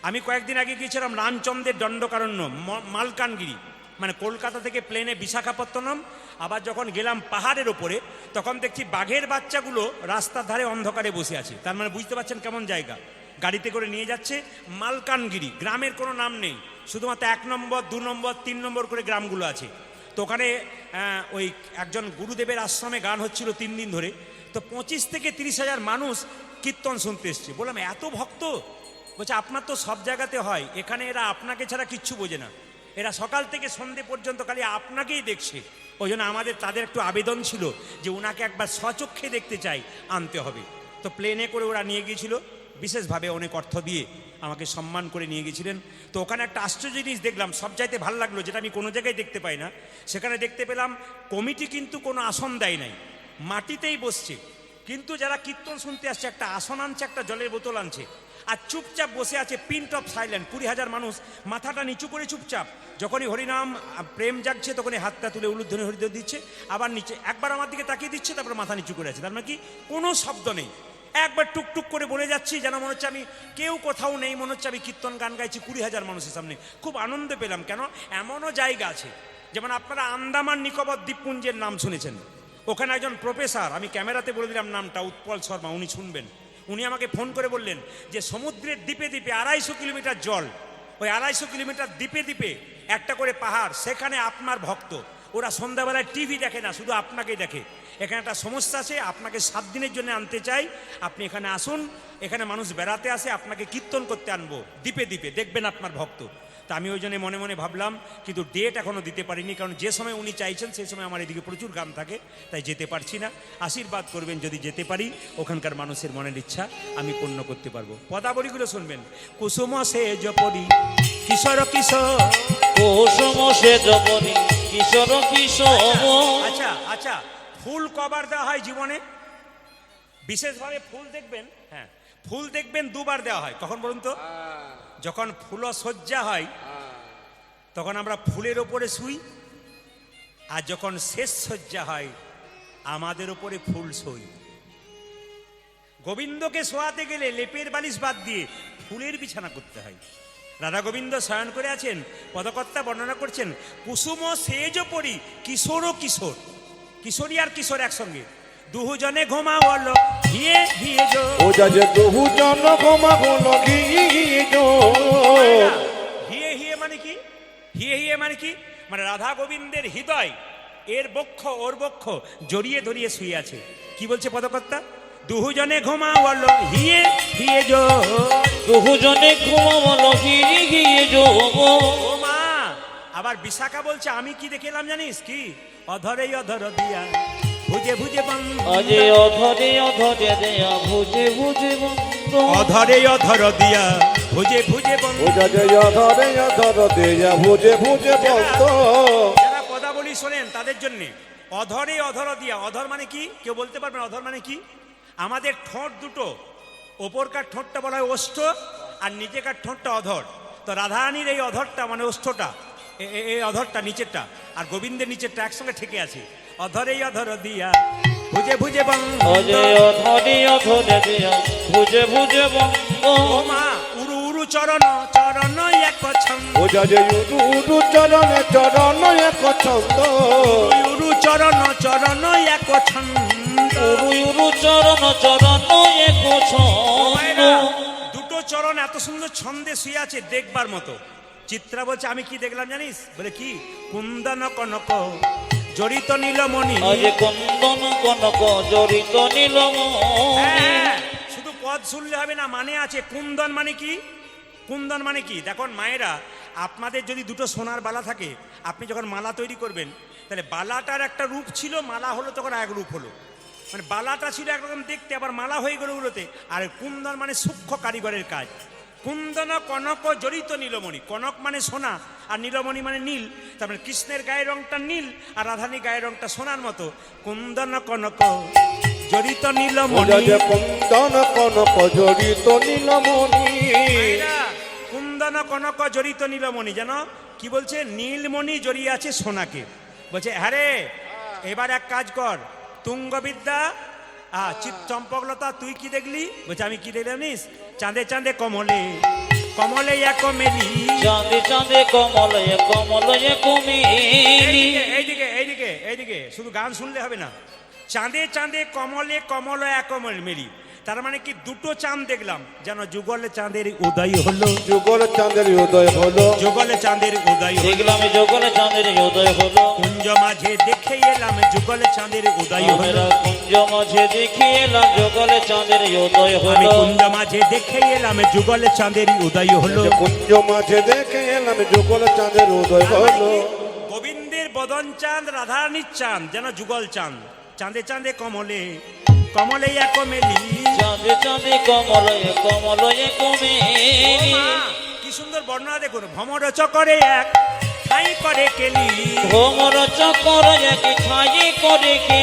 আমি কয়েকদিন আগে গিয়েছিলাম রামচন্দ্রের দণ্ডকারণ্য মালকানগিরি, মানে কলকাতা থেকে প্লেনে বিশাখাপত্তনম। আবার যখন গেলাম পাহাড়ের ওপরে, তখন দেখছি বাঘের বাচ্চাগুলো রাস্তার ধারে অন্ধকারে বসে আছে। তার মানে বুঝতে পারছেন কেমন জায়গা। গাড়িতে করে নিয়ে যাচ্ছে মালকানগিরি, গ্রামের কোনো নাম নেই, শুধুমাত্র 1 নম্বর 2 নম্বর 3 নম্বর করে গ্রামগুলো আছে। তো ওখানে ওই একজন গুরুদেবের আশ্রমে গান হচ্ছিল 3 দিন ধরে। তো 25 থেকে 30 হাজার মানুষ কীর্তন শুনতে এসছে। বললাম এত ভক্ত? বলছে আপনার তো সব জায়গাতে হয়, এখানে এরা আপনাকে ছাড়া কিচ্ছু বোঝে না, এরা সকাল থেকে সন্ধে পর্যন্ত খালি আপনাকেই দেখছে। ওই জন্য আমাদের তাদের একটু আবেদন ছিল যে ওনাকে একবার স্বচক্ষে দেখতে চাই, আনতে হবে। তো প্লেনে করে ওরা নিয়ে গিয়েছিল, বিশেষভাবে অনেক অর্থ দিয়ে আমাকে সম্মান করে নিয়ে গেছিলেন। তো ওখানে একটা আশ্চর্য জিনিস দেখলাম, সব চাইতে ভালো লাগলো, যেটা আমি কোনো জায়গায় দেখতে পাই না। সেখানে দেখতে পেলাম কমিটি কিন্তু কোনো আসন দেয় নাই, মাটিতেই বসছে। কিন্তু যারা কীর্তন শুনতে আসছে একটা আসন আনছে, একটা জলের বোতল আনছে, আর চুপচাপ বসে আছে, পিন্ট অফ সাইলেন্ট। 20,000 মানুষ মাথাটা নিচু করে চুপচাপ। যখনই হরিনাম প্রেম জাগছে তখনই হাতটা তুলে উলুধ্বনি হরিদেব দিচ্ছে, আবার নিচে একবার আমার দিকে তাকিয়ে দিচ্ছে, তারপর মাথা নিচু করে আছে। তার মানে কি কোনো শব্দ নেই, একবার টুকটুক করে বলে যাচ্ছি, যেন মনে হচ্ছে আমি কেউ কোথাও নেই, মনে হচ্ছে আমি কীর্তন গান গাইছি 20,000 মানুষের সামনে। খুব আনন্দ পেলাম। কেন, এমনও জায়গা আছে, যেমন আপনারা আন্দামান নিকোবর দ্বীপপুঞ্জের নাম শুনেছেন, ওখানে একজন প্রফেসর, আমি ক্যামেরাতে বলে দিলাম নামটা, উৎপল শর্মা, উনি শুনবেন। উনি আমাকে ফোন করে বললেন যে সমুদ্রের দ্বীপে দ্বীপে 250 কিলোমিটার জল, ওই 250 কিলোমিটার দ্বীপে দ্বীপে একটা করে পাহাড়, সেখানে আপনার ভক্ত, ওরা সন্ধ্যাবেলায় টিভি দেখে না, শুধু আপনাকেই দেখে। এখানে একটা সমস্যা আছে, আপনাকে 7 দিনের জন্য আনতে চাই, আপনি এখানে আসুন। এখানে মানুষ বেড়াতে আসে, আপনাকে কীর্তন করতে আনবো দ্বীপে দ্বীপে, দেখবেন আপনার ভক্ত। তা আমি ওই জন্য মনে মনে ভাবলাম, কিন্তু ডেট এখনও দিতে পারিনি, কারণ যে সময় উনি চাইছেন সেই সময় আমার এদিকে প্রচুর কাম থাকে, তাই যেতে পারছি না। আশীর্বাদ করবেন যদি যেতে পারি, ওখানকার মানুষের মনের ইচ্ছা আমি পূর্ণ করতে পারবো। পদাবলীগুলো শুনবেন। কুসুম সেজ পরি কিশোর কিশোর, কুসুম সেজ পরি কিশোর কিশোর। আচ্ছা আচ্ছা, ফুল কবার দেওয়া হয় জীবনে? বিশেষভাবে ফুল দেখবেন, হ্যাঁ ফুল দেখবেন 2 বার দেওয়া হয়। কখন বলুন তো? যখন ফুলসজ্জা হয় তখন আমরা ফুলের ওপরে শুই, আর যখন শেষ সজ্জা হয় আমাদের ওপরে ফুল শোই। গোবিন্দকে শোয়াতে গেলে লেপের বালিশ বাদ দিয়ে ফুলের বিছানা করতে হয়। রাধা গোবিন্দ শয়ন করে আছেন, পদকর্তা বর্ণনা করছেন, কুসুম সেজ পরি কিশোর কিশোর, কিশোরী আর কিশোর একসঙ্গে, দুজনে ঘুমাওলো হিয়ে হিয়ে জো। ও যা যে দুজন ঘুমা গুলো গিয়ে হিয়ে হিয়ে মানে কি? হিয়ে হিয়ে মানে কি? মানে রাধা গোবিন্দের হৃদয় এর বক্ষ ওর বক্ষ জড়িয়ে ধরিয়ে শুয়ে আছে। কি বলছে পদকর্তা? দুজনে ঘুমাওয়ালো হিয়ে হিয়ে জো। দুজনে ঘুমাবলো হিয়ে হিয়ে যোগ। ও মা, আবার বিশাখা বলছে আমি কি দেখে এলাম জানিস কি? অধরে অধর দিয়া ভুজে ভুজে বন্ধ। আজে অধরে অধরে দেয়া ভুজে ভুজে বন্ধ। অধরে অধর দিয়া ভুজে ভুজে বন্ধ। ওজা যে অধরে অধর দেয়া ভুজে ভুজে বন্ধ। যারা পদাবলী শোনেন তাদের জন্য অধরে অধর দিয়া, অধর মানে কি কেউ বলতে পারবেন? অধর মানে কি? আমাদের ঠোঁট দুটো, ওপরকার ঠোঁটটা বলা হয় ওষ্ঠ আর নিচেকার ঠোঁটটা অধর। তো রাধারানীর এই অধরটা মানে ওষ্ঠটা, এই অধরটা নিচেরটা আর গোবিন্দের নিচেরটা একসঙ্গে ঠেকে আছে। অধরে অধর দিয়া ভুজে ভুজে বন্ধ। আজে অধরে অধরে দেয়া ভুজে ভুজে বন্ধ। ও মা, উরু উরু চরণ চরণ এক ছন্দ। ওজা যে উরু উরু চরণে চরণ এক ছন্দ। উরু চরণ চরণ এক ছন্দ। উরু উরু চরণ চরণ এক ছন্দ। মায়েরা, দুটো চরণ এত সুন্দর ছন্দে শুয়ে আছে দেখবার মতো। চিত্রা বলছে আমি কি দেখলাম জানিস? বলে কি? কুন্দন কনক জড়িত নীলমণি। আজে কুন্দন কনক জড়িত নীলমণি। হ্যাঁ, শুধু পদ শুনলে হবে না, মানে আছে। কুন্দন মানে কি? কুন্দন মানে কি? দেখুন মায়েরা, আপনাদের যদি দুটো সোনার বালা থাকে, আপনি যখন মালা তৈরি করবেন তাহলে বালাটার একটা রূপ ছিল, মালা হলো তখন এক রূপ হলো। মানে বালাটা ছিল একরকম দেখতে, আবার মালা হয়ে গেল ওগুলোতে। আর কুন্দন মানে সূক্ষ্ম কারিগরের কাজ। কুন্দন কনক জড়িত নীলমণি। কনক মানে সোনা আর নীলমণি মানে নীল। তারপরে কৃষ্ণের গায়ের রংটা নীল আর রাধানীর গায়ের রংটা সোনার মতো। কুন্দন কনক জড়িত ওজা নীলমণি। যে কুন্দন কনক জড়িত নীলমণি। মায়েরা, কুন্দন কনক জড়িত নীলমণি, জানো কি বলছে? নীলমণি জড়িয়ে আছে সোনাকে। বলছে হ্যাঁ রে, এবার এক কাজ কর, তুঙ্গবিদ্যা চম্পকলতা তুই কি দেখলি? বলছে আমি কি দেখলাম জানিস? চাঁদে চাঁদে কমলে কমলে এক মেলি। চাঁদে চাঁদে কমলয়ে কমলয়ে কুমিরি। এইদিকে এইদিকে এইদিকে, শুধু গান শুনলে হবে না। চাঁদে চাঁদে কমলে কমল এক মেলি, তার মানে কি? দুটো চাঁদ দেখলাম, যেন যুগলে চাঁদের উদয় হলো। যুগল চাঁদের উদয় হলো। যুগলে চাঁদের উদয় হলো। দেখলাম যুগলে চাঁদের উদয় হলো। কুঞ্জ মাঝে দেখে এলাম যুগলে চাঁদের উদয় হলো। আমরা কুঞ্জ মাঝে দেখি এলাম যুগলে চাঁদের উদয় আমি হলো। কুঞ্জ মাঝে দেখে এলাম যুগলে চাঁদের উদয় হলো। কুঞ্জ মাঝে দেখে এলাম যুগল চাঁদের উদয় হলো। গোবিন্দের বদন চাঁদ, রাধারানীর চাঁদ যেন যুগল চাঁদ। চাঁদে চাঁদে কমলে কমলে এক মেলি। চাঁদে চাঁদে কমলয়ে কমলয়ে ও কুমিরি। মা, কি সুন্দর বর্ণনা দেখুন। ভ্রমর চকরে এক ঠাই করে কেলি। ভ্রমর চকর এক ঠাই করে কে।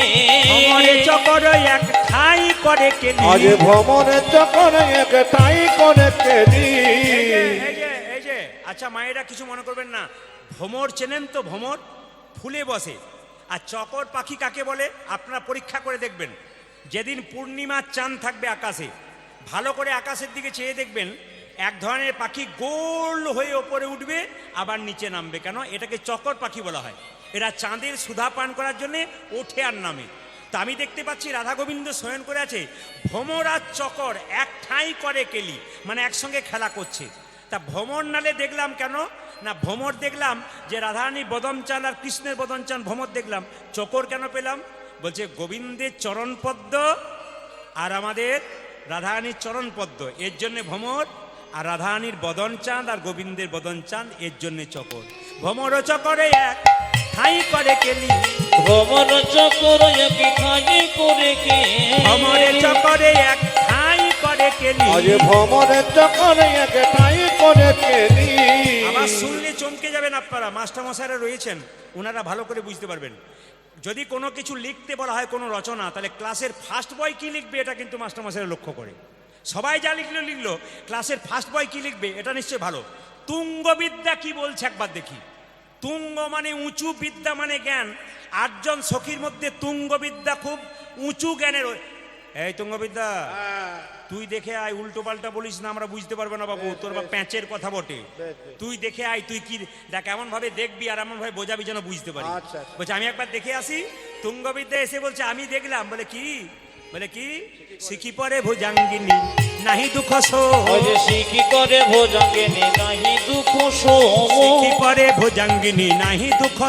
ভ্রমরে চকর এক ঠাই করে কেলি। আজ ভ্রমণের চকরে এক ঠাই করে কেলি। এই যে আচ্ছা মায়েরা কিছু মনে করবেন না, ভ্রমর চেনেন তো? ভ্রমর ফুলে বসে। আর চকর পাখি কাকে বলে আপনারা পরীক্ষা করে দেখবেন। যেদিন পূর্ণিমার চাঁদ থাকবে আকাশে, ভালো করে আকাশের দিকে চেয়ে দেখবেন, এক ধরনের পাখি গোল হয়ে ওপরে উঠবে আবার নিচে নামবে। কেন? এটাকে চকর পাখি বলা হয়। এরা চাঁদের সুধা পান করার জন্যে ওঠে আর নামে। তা আমি দেখতে পাচ্ছি রাধা গোবিন্দ শয়ন করে আছে, ভ্রমর আর চকর এক ঠাঁই করে কেলি, মানে একসঙ্গে খেলা করছে। তা ভ্রমর নালে দেখলাম কেন না? ভ্রমর দেখলাম যে রাধারানীর বদন চান আর কৃষ্ণের বদন চান, ভ্রমর দেখলাম। চকর কেন পেলাম? বলছে গোবিন্দের চরণ পদ্ম আর আমাদের রাধারানীর চরণ পদ্ম, এর জন্যে ভ্রমর। আর রাধারানীর বদন চাঁদ আর গোবিন্দের বদন চাঁদ, এর জন্যে চকর। ভ্রমর ও চকরে এক ঠাঁই করে কেলি। ভ্রমর চকর এক ঠাই করে কে। ভ্রমরে চকরে এক ঠাঁই করে কেলি। আজ ভ্রমণের চকরে এক ঠাই করে কেলি। আবার শুনলে চমকে যাবেন আপনারা, মাস্টারমশাইরা রয়েছেন, ওনারা ভালো করে বুঝতে পারবেন। যদি কোনো কিছু লিখতে বলা হয়, কোনো রচনা, তাহলে ক্লাসের ফার্স্ট বয় কি লিখবে এটা কিন্তু মাস্টারমশাইরা লক্ষ্য করে। সবাই যা লিখলো লিখলো, ক্লাসের ফার্স্ট বয় কি লিখবে এটা নিশ্চয়ই ভালো। তুঙ্গবিদ্যা কি বলছে একবার দেখি। তুঙ্গ মানে উঁচু, বিদ্যা মানে জ্ঞান। 8 জন সখীর মধ্যে তুঙ্গবিদ্যা খুব উঁচু জ্ঞানের। এই তুঙ্গবিদ্যা, তুই দেখে আয়, উল্টো পাল্টা বলিস না, আমরা বুঝতে পারবো না বাবু। তোর বা প্যাঁচের কথা বটে। তুই দেখে আয়, তুই কি দেখ, এমন ভাবে দেখবি আর এমন ভাবে বোঝাবি যেন বুঝতে পারি। আচ্ছা। বলছে আমি একবার দেখে আসি। তুঙ্গবিদ্যা এসে বলছে আমি দেখলাম। বলে কি? বলে কি? শিখি পরে ভুজাঙ্গিনী নাহি দুঃখ ওই যে শিখি করে ভোজাঙ্গিনী নাহি দুঃখ সোম শিখি করে ভোজাঙ্গিনী নাহি দুঃখ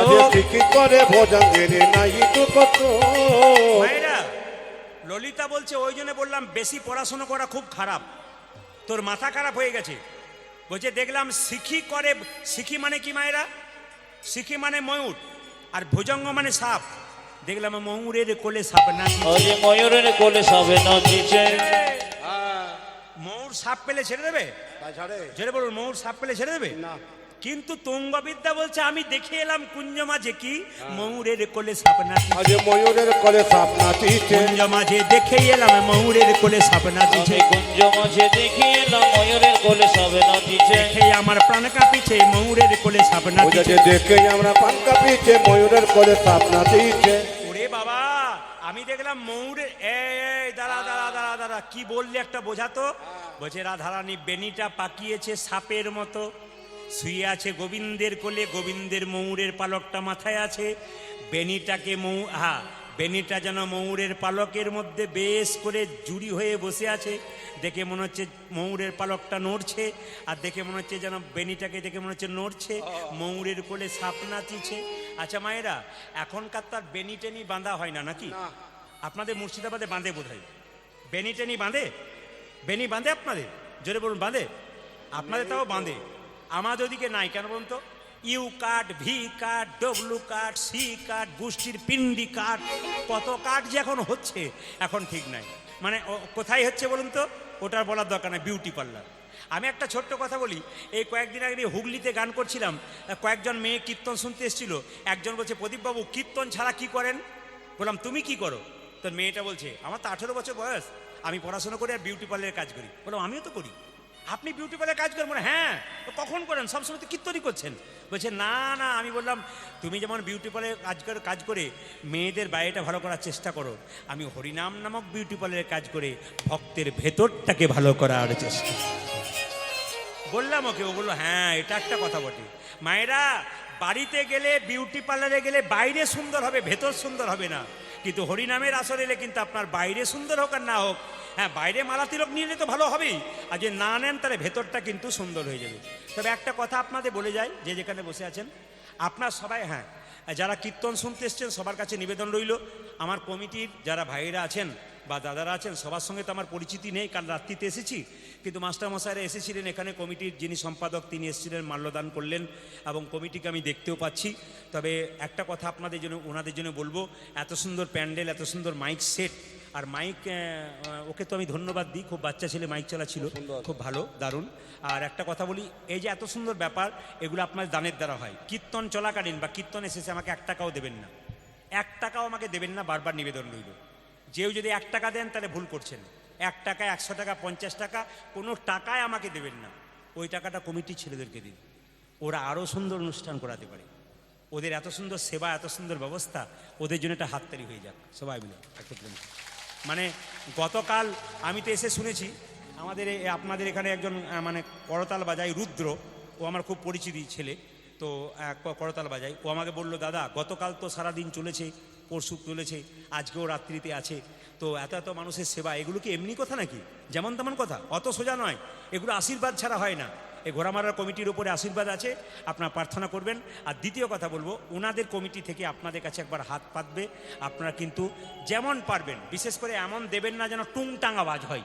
আরে কি করে ভোজাঙ্গিনী নাহি দুঃখ মায়েরা ললিতা বলছে ওই জন্য বললাম বেশি পড়াশোনা করা খুব খারাপ, তোর মাথা খারাপ হয়ে গেছে। বলছে দেখলাম শিখি করে, শিখি মানে কি মায়েরা? শিখি মানে ময়ূর, আর ভুজঙ্গ মানে সাপ। দেখলাম ময়ূরের কোলে সাপ না, ওই যে ময়ূরের কোলে সবে নাচিছে ময়ূর সাপ পেলে ছেড়ে দেবে? ছেড়ে বলুন, ময়ূর সাপ পেলে ছেড়ে দেবে না। কিন্তু তুঙ্গবিদ্যা বলছে আমি দেখে এলাম কুঞ্জ মাঝে কি ময়ূরের কোলে সাপ নাচিছে। আজ ময়ূরের কোলে সাপ নাচিছে, কুঞ্জ মাঝে দেখে এলাম ময়ূরের কোলে সাপ নাচিছে। আমি কুঞ্জ মাঝে দেখি এলাম ময়ূরের কোলে সবে নাচিছে দেখে আমার প্রাণ কাঁপিছে ময়ূরের কোলে সাপ ওই নাচিছে। যে দেখে আমরা পান কাঁপিছে ময়ূরের কোলে সাপ নাচিছে। ওরে বাবা, আমি দেখলাম ময়ূরের এই দাঁড়া দাঁড়া দাঁড়া দাঁড়া, কি বললি একটা বোঝাতো? বলছে রাধারানী বেনিটা পাকিয়েছে সাপের মতো, শুয়ে আছে গোবিন্দের কোলে, গোবিন্দের ময়ূরের পালকটা মাথায় আছে। বেনিটাকে বেনিটা যেন ময়ূরের পালকের মধ্যে বেশ করে জুড়ি হয়ে বসে আছে। দেখে মনে হচ্ছে ময়ূরের পালকটা নড়ছে, আর দেখে মনে হচ্ছে যেন বেনিটাকে দেখে মনে হচ্ছে নড়ছে, ময়ূরের কোলে সাপ নাচিছে। আচ্ছা মায়েরা, এখনকার তার বেনি টেনি বাঁধা হয় না নাকি? আপনাদের মুর্শিদাবাদে বাঁধে বোধ হয়, বেনি টেনি বাঁধে? বেনি বাঁধে আপনাদের? জোরে বলুন, বাঁধে? আপনাদের তাও বাঁধে, আমাদের ওদিকে নাই। কেন বলুন তো? U card, V card, W card, C card, গোষ্ঠীর পিন্ডি কার্ড, কত কার্ড যে এখন হচ্ছে এখন ঠিক নাই। মানে কোথায় হচ্ছে বলুন তো? ওটার বলার দরকার নাই, বিউটি পার্লার। আমি একটা ছোট্ট কথা বলি, এই কয়েকদিন আগে হুগলিতে গান করছিলাম, কয়েকজন মেয়ে কীর্তন শুনতে এসেছিল। একজন বলছে প্রদীপবাবু কীর্তন ছাড়া কি করেন? বললাম তুমি কি করো? তোর মেয়েটা বলছে আমার তো 18 বছর বয়স, আমি পড়াশোনা করি আর বিউটি পার্লারের কাজ করি। বললাম আমিও তো করি। আপনি বিউটি পার্লারে কাজ করেন? মানে হ্যাঁ। তো কখন করেন? সবসময় তো কীর্তনই করছেন। বলছে না না। আমি বললাম তুমি যেমন বিউটি পার্লারে কাজ করে মেয়েদের বাইরেটা ভালো করার চেষ্টা করো, আমি হরিনাম নামক বিউটি পার্লারে কাজ করে ভক্তের ভেতরটাকে ভালো করার চেষ্টা। বললাম ওকে, ও বললো হ্যাঁ এটা একটা কথা বটে। মায়েরা, বাড়িতে গেলে বিউটি পার্লারে গেলে বাইরে সুন্দর হবে, ভেতর সুন্দর হবে না। কিন্তু হরিনামের আসর এলে কিন্তু আপনার বাইরে সুন্দর হোক আর না হোক, হ্যাঁ বাইরে মালা তিলক নিয়ে নিলে তো ভালো হবেই, আর যে না নেন তাহলে ভেতরটা কিন্তু সুন্দর হয়ে যাবে। তবে একটা কথা আপনাদের বলে যাই, যে যেখানে বসে আছেন আপনার সবাই, হ্যাঁ যারা কীর্তন শুনতে এসছেন সবার কাছে নিবেদন রইল, আমার কমিটির যারা ভাইয়েরা আছেন বা দাদারা আছেন সবার সঙ্গে তো আমার পরিচিতি নেই, কাল রাত্রিতে এসেছি, কিন্তু মাস্টারমশাইরা এসেছিলেন এখানে, কমিটির যিনি সম্পাদক তিনি এসেছিলেন, মাল্যদান করলেন এবং কমিটিকে আমি দেখতেও পাচ্ছি। তবে একটা কথা আপনাদের জন্য ওনাদের জন্য বলবো, এত সুন্দর প্যান্ডেল, এত সুন্দর মাইক সেট, আর মাইক ওকে তো আমি ধন্যবাদ দিই, খুব বাচ্চা ছেলে মাইক চালাচ্ছিল, খুব ভালো, দারুণ। আর একটা কথা বলি, এই যে এত সুন্দর ব্যাপার, এগুলো আপনার দানের দ্বারা হয়। কীর্তন চলাকালীন বা কীর্তনে শেষে আমাকে 1 টাকাও দেবেন না, 1 টাকাও আমাকে দেবেন না, বারবার নিবেদন রইল। যেও যদি 1 টাকা দেন তাহলে ভুল করছেন। 1 টাকা, 100 টাকা, 50 টাকা, কোনো টাকায় আমাকে দেবেন না। ওই টাকাটা কমিটির ছেলেদেরকে দিন, ওরা আরও সুন্দর অনুষ্ঠান করাতে পারে। ওদের এত সুন্দর সেবা, এত সুন্দর ব্যবস্থা, ওদের জন্য একটা হাততালি হয়ে যাক সবাই মিলে একত্রে। মানে গতকাল আমি তো এসে শুনেছি আমাদের আপনাদের এখানে একজন মানে করতাল বাজায় রুদ্র, ও আমার খুব পরিচিতি ছেলে, তো করতাল বাজায়। ও আমাকে বললো দাদা গতকাল তো সারাদিন চলেছে, পরশু চলেছে, আজকেও রাত্রিতে আছে, তো এত এত মানুষের সেবা, এগুলো কি এমনি কথা নাকি? যেমন তেমন কথা? অত সোজা নয়, এগুলো আশীর্বাদ ছাড়া হয় না। এই ঘোড়ামারার কমিটির উপরে আশীর্বাদ আছে, আপনারা প্রার্থনা করবেন। আর দ্বিতীয় কথা বলবো, ওনাদের কমিটি থেকে আপনাদের কাছে একবার হাত পাতবে, আপনারা কিন্তু যেমন পারবেন, বিশেষ করে এমন দেবেন না যেন টুংটাং আওয়াজ হয়,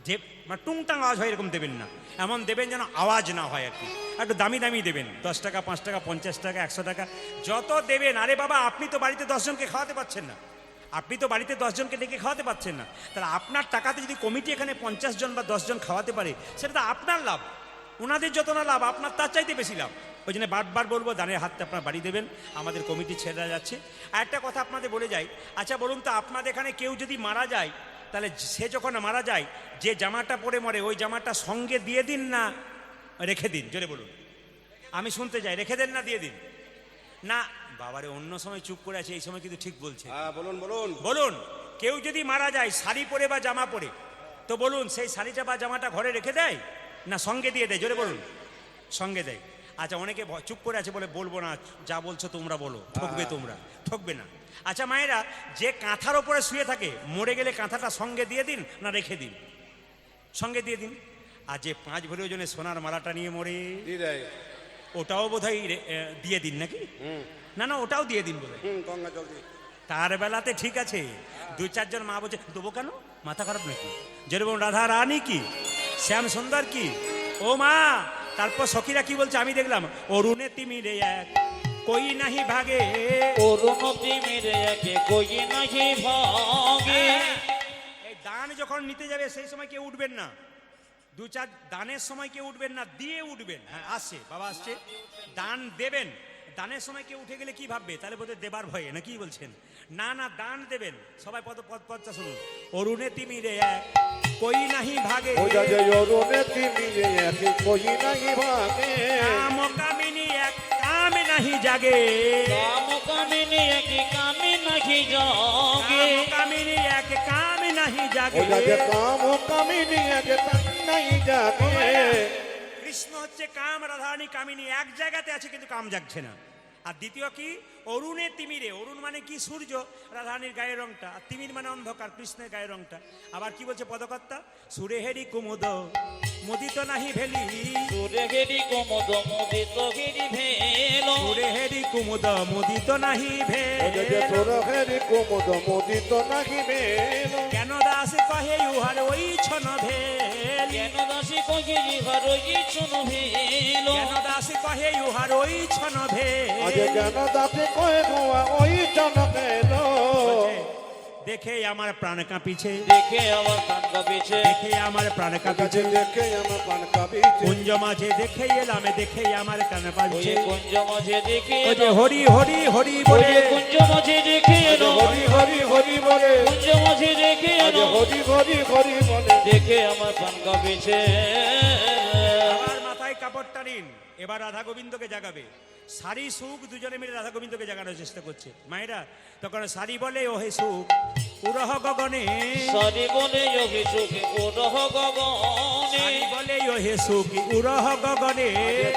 যে মানে টুংটাং আওয়াজ হয় এরকম দেবেন না, এমন দেবেন যেন আওয়াজ না হয় আর কি। একটু দামি দামি দেবেন, 10 টাকা, 5 টাকা, 50 টাকা, 100 টাকা, যত দেবেন। আরে বাবা, আপনি তো বাড়িতে 10 জনকে খাওয়াতে পারছেন না, আপনি তো বাড়িতে 10 জনকে ডেকে খাওয়াতে পারছেন না, তাহলে আপনার টাকাতে যদি কমিটি এখানে 50 জন বা 10 জন খাওয়াতে পারে, সেটা তো আপনার লাভ। ওনাদের যত না লাভ, আপনার তার চাইতে বেশি লাভ। ওই জন্য বারবার বলবো, দানের হাতটা আপনার বাড়ি দেবেন, আমাদের কমিটির ছেলেরা যাচ্ছে। আর একটা কথা আপনাদের বলে যাই, আচ্ছা বলুন তো, আপনাদের এখানে কেউ যদি মারা যায়, তাহলে সে যখন মারা যায় যে জামাটা পরে মরে, ওই জামাটা সঙ্গে দিয়ে দিন না রেখে দিন? জোরে বলুন, আমি শুনতে চাই। রেখে দেন না দিয়ে দিন? না বাবারে, অন্য সময় চুপ করে আছে, এই সময় কিন্তু ঠিক বলছে। বলুন বলুন বলুন, কেউ যদি মারা যায় শাড়ি পরে বা জামা পরে, তো বলুন সেই শাড়িটা বা জামাটা ঘরে রেখে দেয় না সঙ্গে দিয়ে দেয়? জোরে বলুন, সঙ্গে দেয়। আচ্ছা, অনেকে চুপ করে আছে, বলে বলবো না, যা বলছো তোমরা বলো, ঠকবে তোমরা, ঠকবে না। আচ্ছা মায়েরা, যে কাঁথার ওপরে শুয়ে থাকে, মরে গেলে কাঁথাটা সঙ্গে দিয়ে দিন না রেখে দিন? সঙ্গে দিয়ে দিন। আর যে 5 ভরি ওজনের সোনার মালাটা নিয়ে মরে, দিয়ে দেয়। ওটাও বোধহয় দিয়ে দিন নাকি? না না, ওটাও দিয়ে দিন বোধহয়। গঙ্গা জল দিয়ে। তার বেলাতে ঠিক আছে, 2-4 জন মা বলছে দেবো কেন, মাথা খারাপ নাকি? যেরকম রাধা রানী কি, শ্যাম সুন্দর কি, ও মা। তারপর সখীরা কি বলছে আমি দেখলাম, অরুণে তিমিরে এক কই নাহি ভাগে। অরুণতি মেরে একে কই নাহি ভাগে। এই দান যখন নিতে যাবে সেই সময় কেউ উঠবেন না, 2-4 দানের সময় কেউ উঠবেন না, দিয়ে উঠবেন। হ্যাঁ আসছে বাবা, আসছে, দান দেবেন। দানের সময় কেউ উঠে গেলে কি ভাববে, তাহলে বোধহয় দেবার ভয়ে না, কি বলছেন? না না, দান দেবেন। সবাই পদটা শুনুন। অরুণে তিমিরে এক কই নাহি ভাগে, ও যাতে অরুণে তিমিরে এক কই নাহি ভাগে। কাম কামিনী এক কাম নাহি জাগে। কাম কামিনী একে কামে নাহি জাগে। কাম কামিনী এক কাম নাহি ও জাগে। যাতে কাম কামিনী এক কাম নাহি জাগে। কৃষ্ণ হচ্ছে কাম, রাধারানী কামিনী, এক জায়গাতে আছে কিন্তু কাম জাগছে না। আর দ্বিতীয় কি, অরুণে তিমিরে, অরুণ মানে কি সূর্য, রাধারানীর গায়ের রংটা, আর তিমির মানে অন্ধকার, কৃষ্ণের গায়ের রংটা। আবার কি বলছে পদকর্তা, সুরে হেরি কুমুদ মুদিত নাহি ভেলি। সুরে হেরি কুমুদ মুদিত হেরি ভেল। সুরে হেরি কুমুদ মুদিত নাহি ও ভেল। যাতে তোর হেরি কুমুদ মোদিত নাহি বেল। কেন দাস কহে উহার ওই ছন ভেল। কেন দাসী কহি ইহার ইচ্ছুন ভেল। কেন দাস কহে উহার ওই ছন ভেল। আজ কেন দাতে কয়ে গোয়া ওই জনকের। দেখে আমার প্রাণ কাঁপিছে, দেখে আমার কান কাঁপিছে। দেখে আমার প্রাণ কাঁপিছে। দেখে আমার প্রাণ কাঁপিছে। কুঞ্জ মাঝে দেখে এলাম, দেখে আমার কান ওই পাচ্ছে। কুঞ্জ মাঝে দেখে ওই যে হরি হরি হরি ওই বলে, কুঞ্জ মাঝে দেখে এলো। হরি হরি হরি বলে। কুঞ্জ মাঝে দেখে আজ এলো। হরি হরি হরি বলে। দেখে আমার কান কাঁপিছে। আবার মাথায় কাপড়টা নিন। এবার রাধা গোবিন্দকে জাগাবে। সারি সুখ দুজনে মিলে রাধা গোবিন্দকে জাগানোর চেষ্টা করছে মায়েরা। তখন সারি বলে ও হে সুখ উরহ গগনে। সারি বলে যোগী সুখে ওরহ গগনে। সারি বলে ও হে সুখ উরহ গগনে।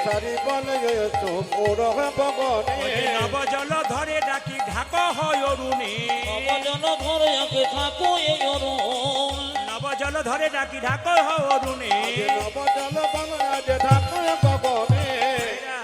সারি বলে চোখ ওরহ গগনে। নবজল ধরে ডাকি ঢাক হয় অরুণে। নবজন ধরে আঁকে থাকো এই অরুণ। নবজল ধরে ডাকি ঢাক হয় অরুণে। নবজল বাংলা যে ঢাকা গগনে। মায়েরা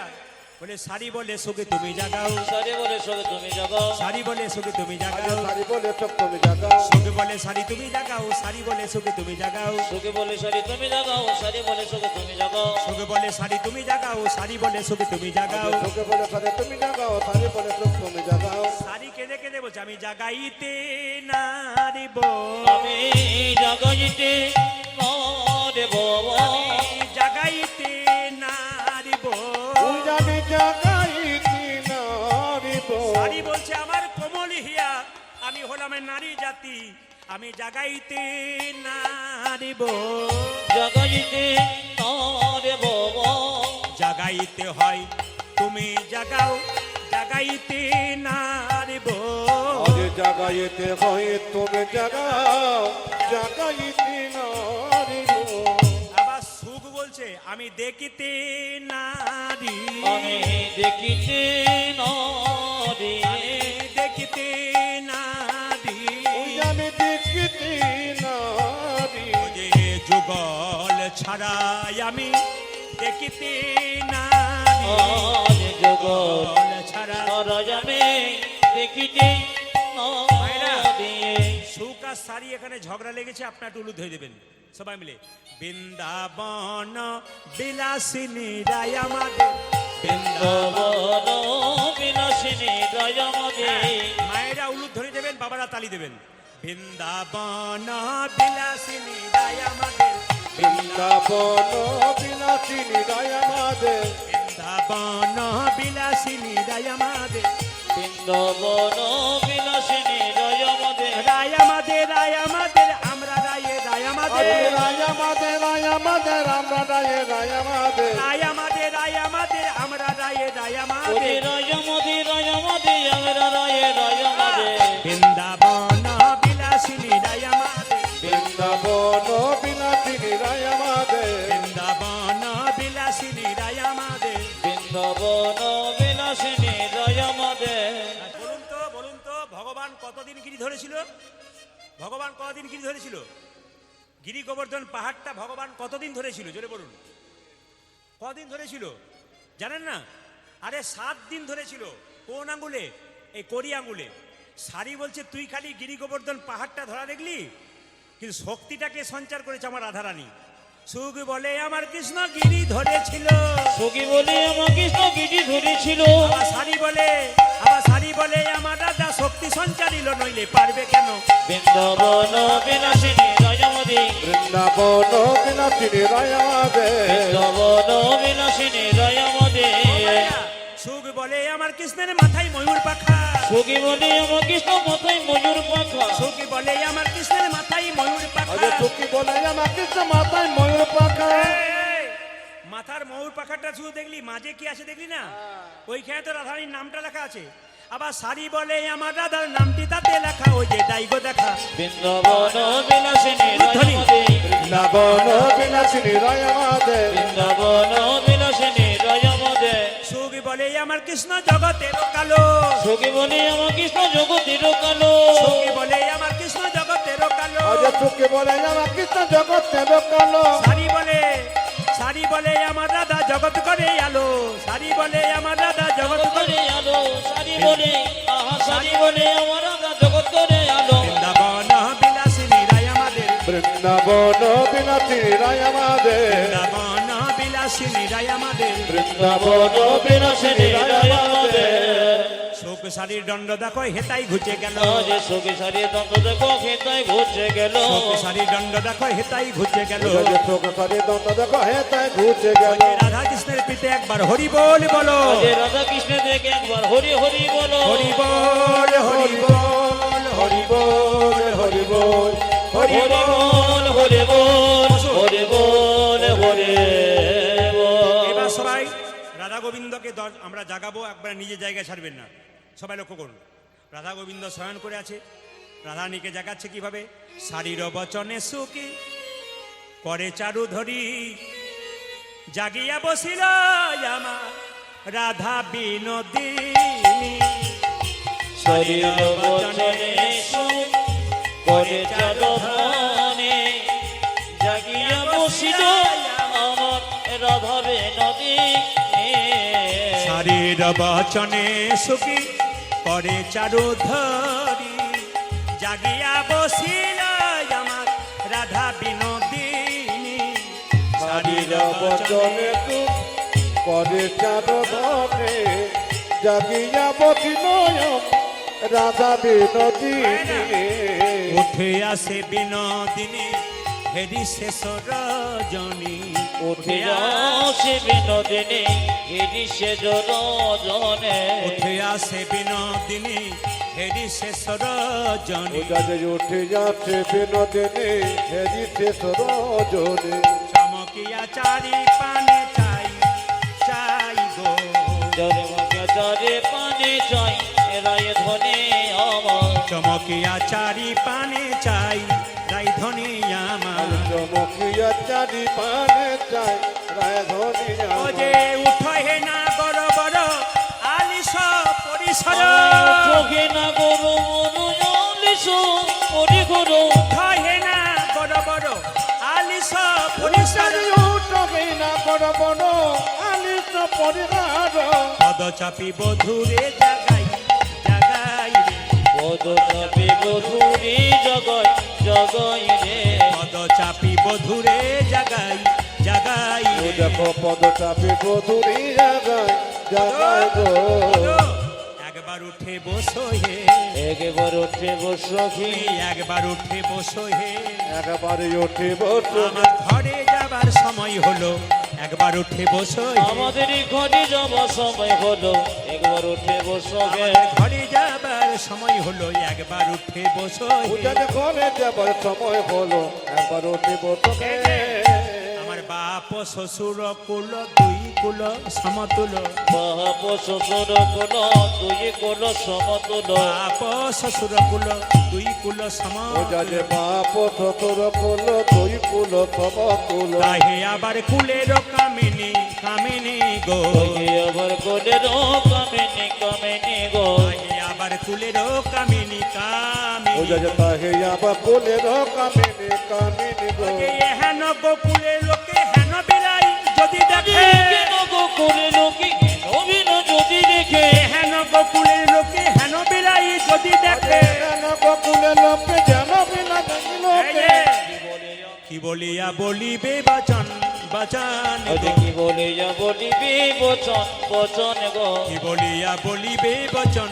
বলে সারি বলে সুখে তুমি জাগাও। সারি বলে সবে তুমি জাগাও। সারি বলে সুখে তুমি আজ জাগাও। সারি বলে চোখ তুমি জাগাও। সুখে বলে সারি তুমি জাগাও। সারি বলে সুখে তুমি জাগাও। সুখে বলে সারি তুমি জাগাও। সারি বলে সুখে তুমি জাগাও। সুখে বলে সারি তুমি জাগাও। সারি বলে সুখে তুমি জাগাও। চোখে বলে সারি তুমি জাগাও। সারি বলে চোখ তুমি জাগাও। সারি কেঁদে কেঁদে বলছে আমি জাগাইতে নারিব। আমি জাগাইতে নরে বাবা। আমি জাগাইতে নারিব। তুই জানি জাগাইতি নারিব। সারি বলছে আমার কোমল হিয়া, আমি হলাম নারী জাতি, আমি জাগাইতে নারিব। জাগাইতে নরে বাবা। জাগাইতে হয় তুমি জাগাও, জাগাইতে নারিব। আজ জাগাইতে হয় তুমি জাগাও। জাগাইতি নারিব। আবার সুখ বলছে আমি দেখিতে নারী। আমি দেখিতে নরে। আমি দেখিতে নারী। তুই জানি দেখিতি নারী। ও যে যুগল ছাড়াই আমি দেখিতে নারী। আজ জগৎ যুগল ছাড়া নরজমে দেখিতে নরে। সুখ আর সারি এখানে ঝগড়া লেগেছে, আপনার টুলু ধরে দেবেন সবাই মিলে। বৃন্দাবন বিলাসিনী রায় আমাদের। বৃন্দাবন বিলাসিনী দয়ামদে। মায়েরা উলুদ ধরে দেবেন, বাবারা তালি দেবেন। বৃন্দাবন বিলাসিনী রায় আমাদের। বৃন্দাবন বিলাসিনী রায় আমাদের। বৃন্দাবন বিলাসিনী রায় আমাদের। বৃন্দাবন বিলাসিনী দয়ামদে। রায় আমাদের, রায় আমাদের, আমরা রায়ে রায় আমাদের। আরে রায় আমাদের, রায় আমাদের, আমরা রায়ে রায় আমাদের। রায় আমাদের, রায় আমাদের, আমরা রায়ে রায় আমাদের। ওরে রায়মদে রায়মদে আমরা রায়ে রায়মদে। বৃন্দাবন বিলাসিনী রায় আমাদের। বৃন্দাবন বিলাসিনী রায় আমাদের। বৃন্দাবন বিলাসিনী রায় আমাদের। বৃন্দাবন বিলাসিনী দয়ামদে। বলুন তো ভগবান কতদিন গিরি ধরেছিল? ভগবান কতদিন গিরি ধরেছিল? গিরি গোবর্ধন পাহাড়টা ভগবান কতদিন ধরে ছিল জোরে বলুন, কদিন ধরে ছিল জানেন না? আরে 7 দিন ধরে ছিল। কোন আঙ্গুলে? এই কড়ি আঙ্গুলে। সারি বলছে তুই খালি গিরি গোবর্ধন পাহাড়টা ধরা দেখলি, কিন্তু শক্তিটাকে সঞ্চার করেছে আমার রাধারানী। সুখ বলে আমার কৃষ্ণ গিরি ধরেছিল, সখী বলে আমার কৃষ্ণ গিরি ধরেছিল। আবার সারি বলে আমার রাধা শক্তি সঞ্চারিল, নইলে পারবে কেন? বৃন্দাবন বিলাসিনী রায়মদে, বৃন্দাবন বিলাসিনী রায়াদে, বৃন্দাবন বিলাসিনী রায়মদে। সুখ বলে আমার কৃষ্ণের মাথায় ময়ূর পাখা, সখী বলে আমার কৃষ্ণ মাথায় ময়ূর পাখা। সুখ বলে আমার কৃষ্ণের মাথায় ময়ূর পাখা। আরে চুকি বলে আমার কৃষ্ণ মাথায় ময়ূর পাখা। এই, মাথার ময়ূর পাখাটা শুধু দেখলি, মাঝে কি আছে দেখলি না? ওইখানে তো রাধারানীর নামটা লেখা আছে। আবার সারি বলে আমার রাধার নামটি তাতে লেখা, ওই যে দাইগো দেখা। বৃন্দাবন বিলাসিনী রায়মদে, বৃন্দাবন বিলাসিনী রায়াদে, বৃন্দাবন বিলাসিনী রায়মদে। সুখ বলে আমার কৃষ্ণ জগতের কালো, সখী বলে আমার কৃষ্ণ জগতের কালো। সুখ বলে আমার কৃষ্ণ জগতের কালো। আরে চুকি বলে আমার কৃষ্ণ জগতের কালো। সারি বলে আমার রাধা জগৎ করে আলো, সারি বলে আমার রাধা জগৎ জগৎ করে করে আলো, সারি বলে আহা সারি বলে আমার রাধা জগৎ করে আলো। বৃন্দাবন বিলাসিনী রায় আমাদের, বৃন্দাবন বিলাসিনী রায়াদে, বৃন্দাবন বিলাসিনী রায় আমাদের। বৃন্দাবন বিলাসিনী রায়মদে। শোক সারির দণ্ড দেখো হেতাই ঘুচে গেল, যে সখী সারি দন্ত দেখো খেতায় ঘুরছে গেল। শোক সারির দণ্ড দেখো হেতাই ঘুচে গেল। চোখে দণ্ড দেখো হে তাই ঘুরছে গেল। রাধা কৃষ্ণের পিতে একবার হরি বল বলো, যে রাধা কৃষ্ণ দেখে একবার হরি হরি বলো। হরি বল হরি বল হরি বল হরি বল হরি হরি বল। বল হরি বল হরি বল হরি বল। এবার সবাই রাধা গোবিন্দকে আমরা জাগাবো, একবার নিজের জায়গায় ছাড়বেন না। সবাই লক্ষ্য করুন, রাধা গোবিন্দ শয়ন করে আছে, রাধানীকে জাগাচ্ছে কিভাবে? শারীর বচনে সুখী করে চারু ধরি, জাগিয়া বসিল আমার রাধা বিনোদিনী। শরীর বচনে সুখ করে চারধনে, জাগিয়া বসিল আমার রাধাবে নদী। শারীর বচনে সুখী করে চারু ধরি, জাগিয়া বসিল আমার রাধা বিনোদিনী। শারীর বচনে তু করে চার ধনে, জাগিয়া বসিল রাধা বিনোদিনী। উঠে আসে বিনোদিনী হেরি শেষ রজনী, উঠে আসে বিনোদিনী হেরি সে জনে। উঠে আসে বিনোদিনী হেরি শেষ রজনী। যাদের উঠে যাচ্ছে বিনোদিনী হেরিতে সরজনে। চমকিয়া চারি পানে চাই চাই গো, জরে মুখে জরে পানে চাই রায় ধনে আমার। চমকিয়া চারি পানে চাই রাই ধনী আমার। চমকিয়া চারি পানে চাই রায় ধনী ও যে উঠো হে না বড় বড় আলিস পরিসর, চোখে না গরু মনু আলিস পরি গরু। উঠো হে না বড় বড় আলিস পরিসর। উঠবে না বড় বড় আলিস পরিবার। পদ চাপি বধুরে জাগাই জাগাই রে, পদ চাপি বধুরি জগয় জগয় রে। পদ চাপি বধুরে জাগাই জাগাই রে। দেখো পদ চাপি বধুরি জাগায় জাগায় গো। একবার উঠে বসো হে, একবার উঠে বসি, একবার উঠে বসো হে, একবারে উঠে বসো। আমার ঘরে যাবার সময় হলো, একবার উঠে বসো হে। আমাদের ঘরে যাবার সময় হলো, একবার উঠে বসো গে। আমাদের ঘরে যাবার সময় হলো, একবার উঠে বসো হে। উঠানে ঘরে যাবার সময় হলো, একবার উঠে বসো গে। আমার বাপ শ্বশুর কুল দুই কুল সমতুল, বাপ শ্বশুর কোন দুই কোন সমতুল। বাপ শ্বশুর কুল দুই কুল ও সমতুল। যাদের বাপ শ্বশুর কুল দুই কুল সমতুল। তাহে আবার কুলের কামিনী কামিনী গো, আবার কোলের কামিনী কামিনী গো। তাহে আবার কুলের কামিনী ও কামিনী যা তাহে আবা কুলের কামিনী কামিনী গো হেন গোকুলের লোকে হেন বিলাই যদি দেখে কেন গোকুলে লোকে নবীন যদি দেখে হেন গোকুলের লোকে হেন বিলাই যদি দেখে কেন গোকুলের লোকে যেন বিনা লোকে কি বলিয়া বলিবে বাচন বাচন আরে কি বলে যা বলিবি বচন বচন গো কি বলিয়া বলিবে বচন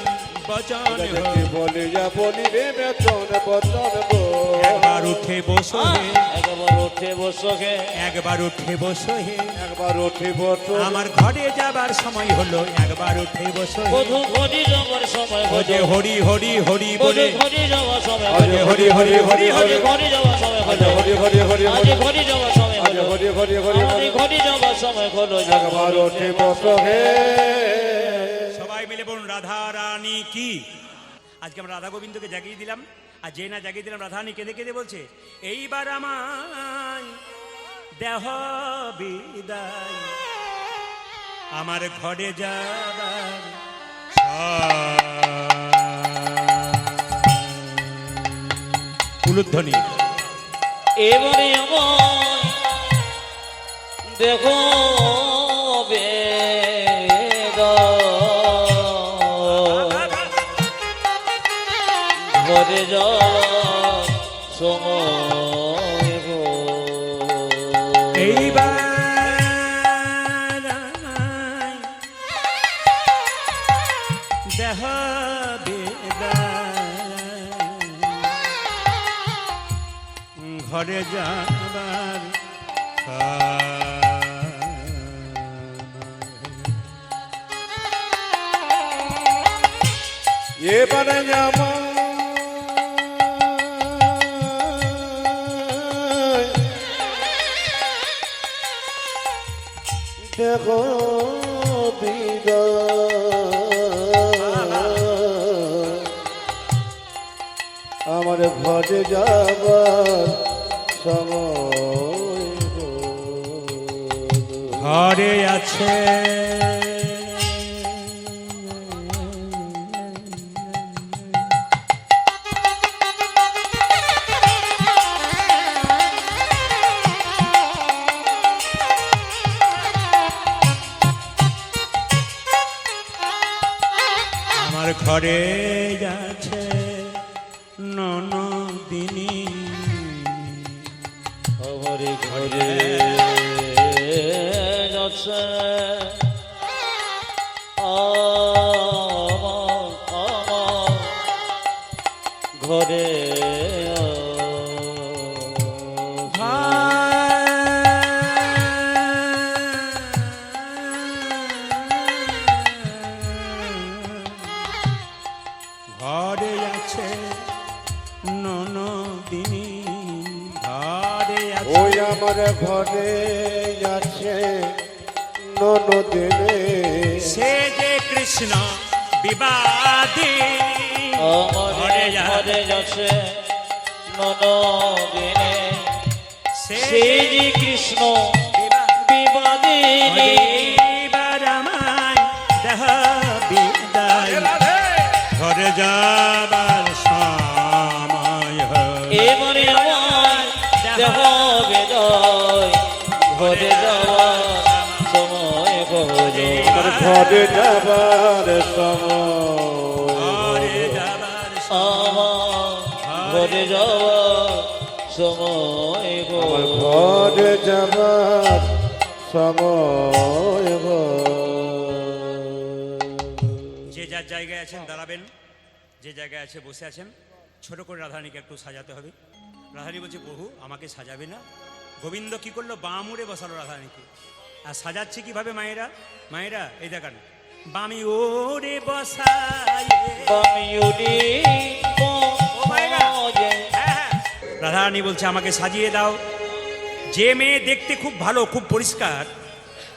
বচন কি বলি যা বলিবে বেচন বচন গো একবার উঠে বসো হে একবার উঠে বসো গে একবার উঠে বসো হে একবার উঠি বসো আমার ঘরে যাবার সময় হলো একবার উঠে বসো হে বধু ঘড়ি যাবার সময় বলে হলো হরি হরি হরি বধু বলে ঘড়ি যাওয়ার সময় আরে হলো হরি হরি হরি আজ হরি ঘড়ি যাওয়ার সময় আরে হলো হরি হরি হরি আজ ঘড়ি যাওয়ার সময় আরে হলো হরি হরি হরি আজ ঘড়ি যাওয়ার সময় হলো একবার উঠি বসো হে সবাই মিলে বলুন রাধা রানী কি আজকে আমরা রাধা গোবিন্দকে জাগিয়ে দিলাম আর যে না জাগিয়ে দিলাম রাধা রানী কেঁদে কেঁদে বলছে এইবার আমায় দেহ বিদায় আমার ঘরে যাবার উলুধ্বনি এবারে আমার দেখো ঘরে যাওয়ার সময় গো এইবার আমায় দেহ বিদায় ঘরে যাবার এবারে আমার দেখো আমার ঘরে যাবার সময় ঘরে আছে আমার ঘরে আছে ননদিনী ঘরে ঘরে যাচ্ছে আমার ঘরে ঘরে আছে ননদিনী ঘরে আছে ওই আমার ঘরে আছে ননদিনে সে যে কৃষ্ণ বিবাদী আমার ঘরে যাচ্ছে ননদিনে সে শ্রী কৃষ্ণ বিবাদী এইবার আমায় দেহ বিদায় ঘরে যাবার সময় হলো। এবারে আমার দেহ বেদয় ঘরে যাওয়ার সময় হলো আমার ঘরে যাবার সময় ঘরে যাবার আমার ঘরে যাওয়ার সময় আমার হলো ঘরে যাবার সময় যে যার জায়গায় আছেন দাঁড়াবেন যে জায়গায় আছে বসে আছেন ছোট করে রাধারানীকে একটু সাজাতে হবে রাধারানী বলছে প্রভু আমাকে সাজাবে না গোবিন্দ কি করলো বামুড়ে বসালো রাধারানীকে আর সাজাচ্ছে কিভাবে মায়েরা মায়েরা এই দেখান বামি ওরে বসায় বামিউরি রাধারানী বলছে আমাকে সাজিয়ে দাও যে মেয়ে দেখতে খুব ভালো খুব পরিষ্কার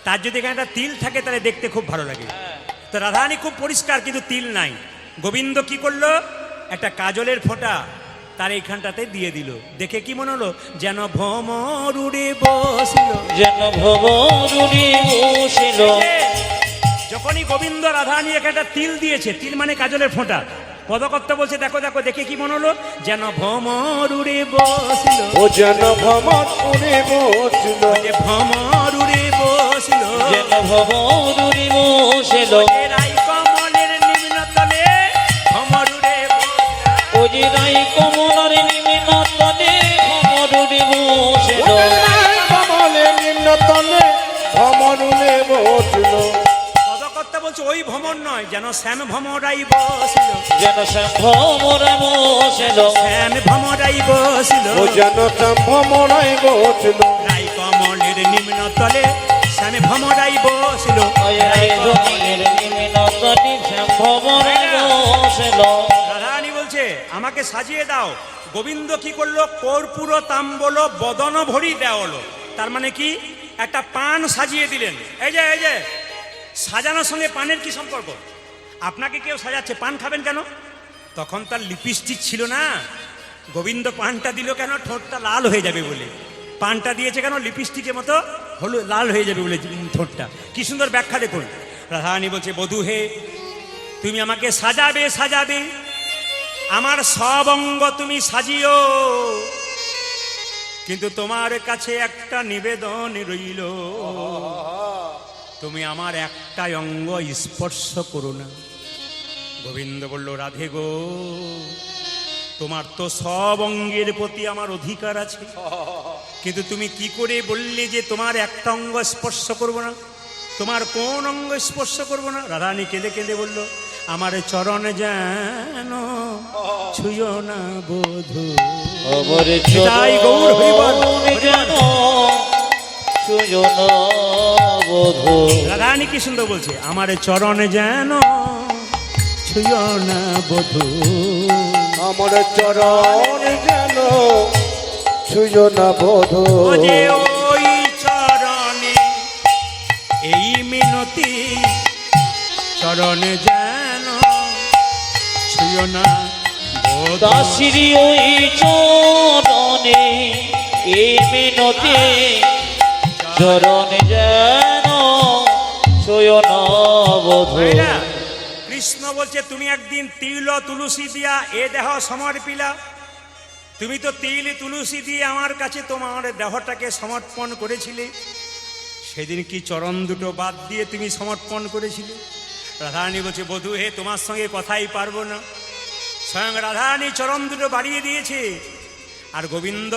তার যদি এখানে একটা তিল থাকে তাহলে দেখতে খুব ভালো লাগে তো রাধারানী খুব পরিষ্কার কিন্তু তিল নাই গোবিন্দ কি করলো একটা কাজলের ফোঁটা তার এইখানটাতে দিয়ে দিল দেখে কি মনে হলো যেন ভ্রমর উড়ে বসিল যেন ভবরুনি বসিল যখনই গোবিন্দ রাধারানী একটা তিল দিয়েছে তিল মানে কাজলের ফোঁটা পদকর্তা বলছে দেখো দেখো, দেখে কি মনে হলো? যেন ভ্রমর উড়ে বসিল, ও যেন ভ্রমর উড়ে বসিল, যে ভ্রমর উড়ে বসিল, যেন ভবরুরি বসেল, রাই কমলের নিম্নতলে ভ্রমর উড়ে বসিল। ওজি রাই কমলার নিমিন তলে ভবরুরি বসেল, কমলে নিম্নতলে ভ্রমর উড়ে বসিল, পদকর্তা বলছে ওই ভ্রমর নয়, যেন শ্যাম ভ্রমরাই বসিল, যেন ভ্রমরা বসেল, শ্যাম ভ্রমরাই বসিল, ও যেন ভ্রমরাই বসিল, রাই কমলের নিম্নতলে শ্যাম ভ্রমরাই বসিল। ওই রাই কমলের নিমিন তলে ভবরে বসেল। রাধারানী বলছে আমাকে সাজিয়ে দাও। গোবিন্দ কি করলো? কর্পূর তাম্বল বদন ভরি দেওয়ালো। তার মানে কি? একটা পান সাজিয়ে দিলেন। এই যে সাজানোর সঙ্গে পানের কি সম্পর্ক? আপনাকে কেউ সাজাচ্ছে, পান খাবেন কেন? তখন তার লিপস্টিক ছিল না। গোবিন্দ পানটা দিল কেন? ঠোঁটটা লাল হয়ে যাবে বলে। পানটা দিয়েছে কেন? লিপস্টিকের মতো হলুদ লাল হয়ে যাবে বলে ঠোঁটটা। কি সুন্দর ব্যাখ্যা দেখুন। রাধারানী বলছে বধূ হে, তুমি আমাকে সাজাবে সাজাবে, আমার সব অঙ্গ তুমি সাজিও, কিন্তু তোমার কাছে একটা নিবেদন রইল, তুমি আমার একটা অঙ্গ স্পর্শ করো না। গোবিন্দ বলল রাধে গো, তোমার তো সব অঙ্গের প্রতি আমার অধিকার আছে, কিন্তু তুমি কি করে বললে যে তোমার একটা অঙ্গ স্পর্শ করবো না? তোমার কোন অঙ্গ স্পর্শ করবো না? রাধারানী কেঁদে কেঁদে বলল আমার চরণ যেন ছুঁয়ো না বধূ। অবর নিতাই গৌর হরিবল। যেন সুজন বধূ। রাধারানী কি সুন্দর বলছে, আমার চরণ যেন ছুঁয়ো না বধূ। আমার চরণ যেন ছুঁয়ো না বধূ, ও যে ওই চরণে এই মিনতি, চরণ যেন ছুঁয়ো না বধূ। দাসিরি ওই চরণে এই মিনতি, চরণ যেন ছুঁয়ো না বধূ। ভাইরা, কৃষ্ণ বলছে তুমি একদিন তিল ও তুলসী দিয়া এ দেহ সমর্পিলা। তুমি তো তিল তুলসী দিয়ে আমার কাছে তোমার দেহটাকে সমর্পণ করেছিলে। সেদিন কি চরণ দুটো বাদ দিয়ে তুমি সমর্পণ করেছিলে? রাধারানী বলছে বধূ হে, তোমার সঙ্গে কথাই পারবো না। স্বয়ং রাধারানী চরণ দুটো বাড়িয়ে দিয়েছে, আর গোবিন্দ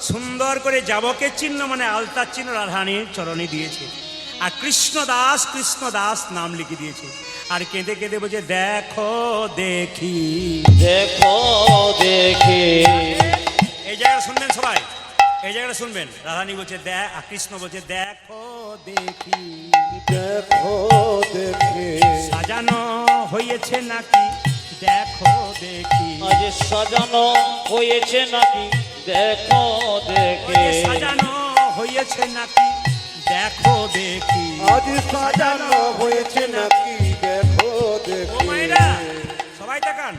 সুন্দর করে যাবকের চিহ্ন মানে আলতার চিহ্ন রাধারানীর চরণে দিয়েছে, আর কৃষ্ণদাস নাম লিখে দিয়েছে। আর কেঁদে কেঁদে বলছে দেখো দেখি। দেখো দেখে এই জায়গাটা শুনবেন সবাই, এই জায়গাটা শুনবেন। রাধারানী বলছে আর কৃষ্ণ বলছে দেখো দেখি, দেখো দেখে সাজানো হয়েছে নাকি দেখো দেখি, আজ সাজানো হয়েছে নাকি দেখো দেখে, সাজানো হয়েছে নাকি দেখো দেখি। আজ সাজানো হয়েছে নাকি দেখো ও দেখে, মায়েরা সবাই তাকান।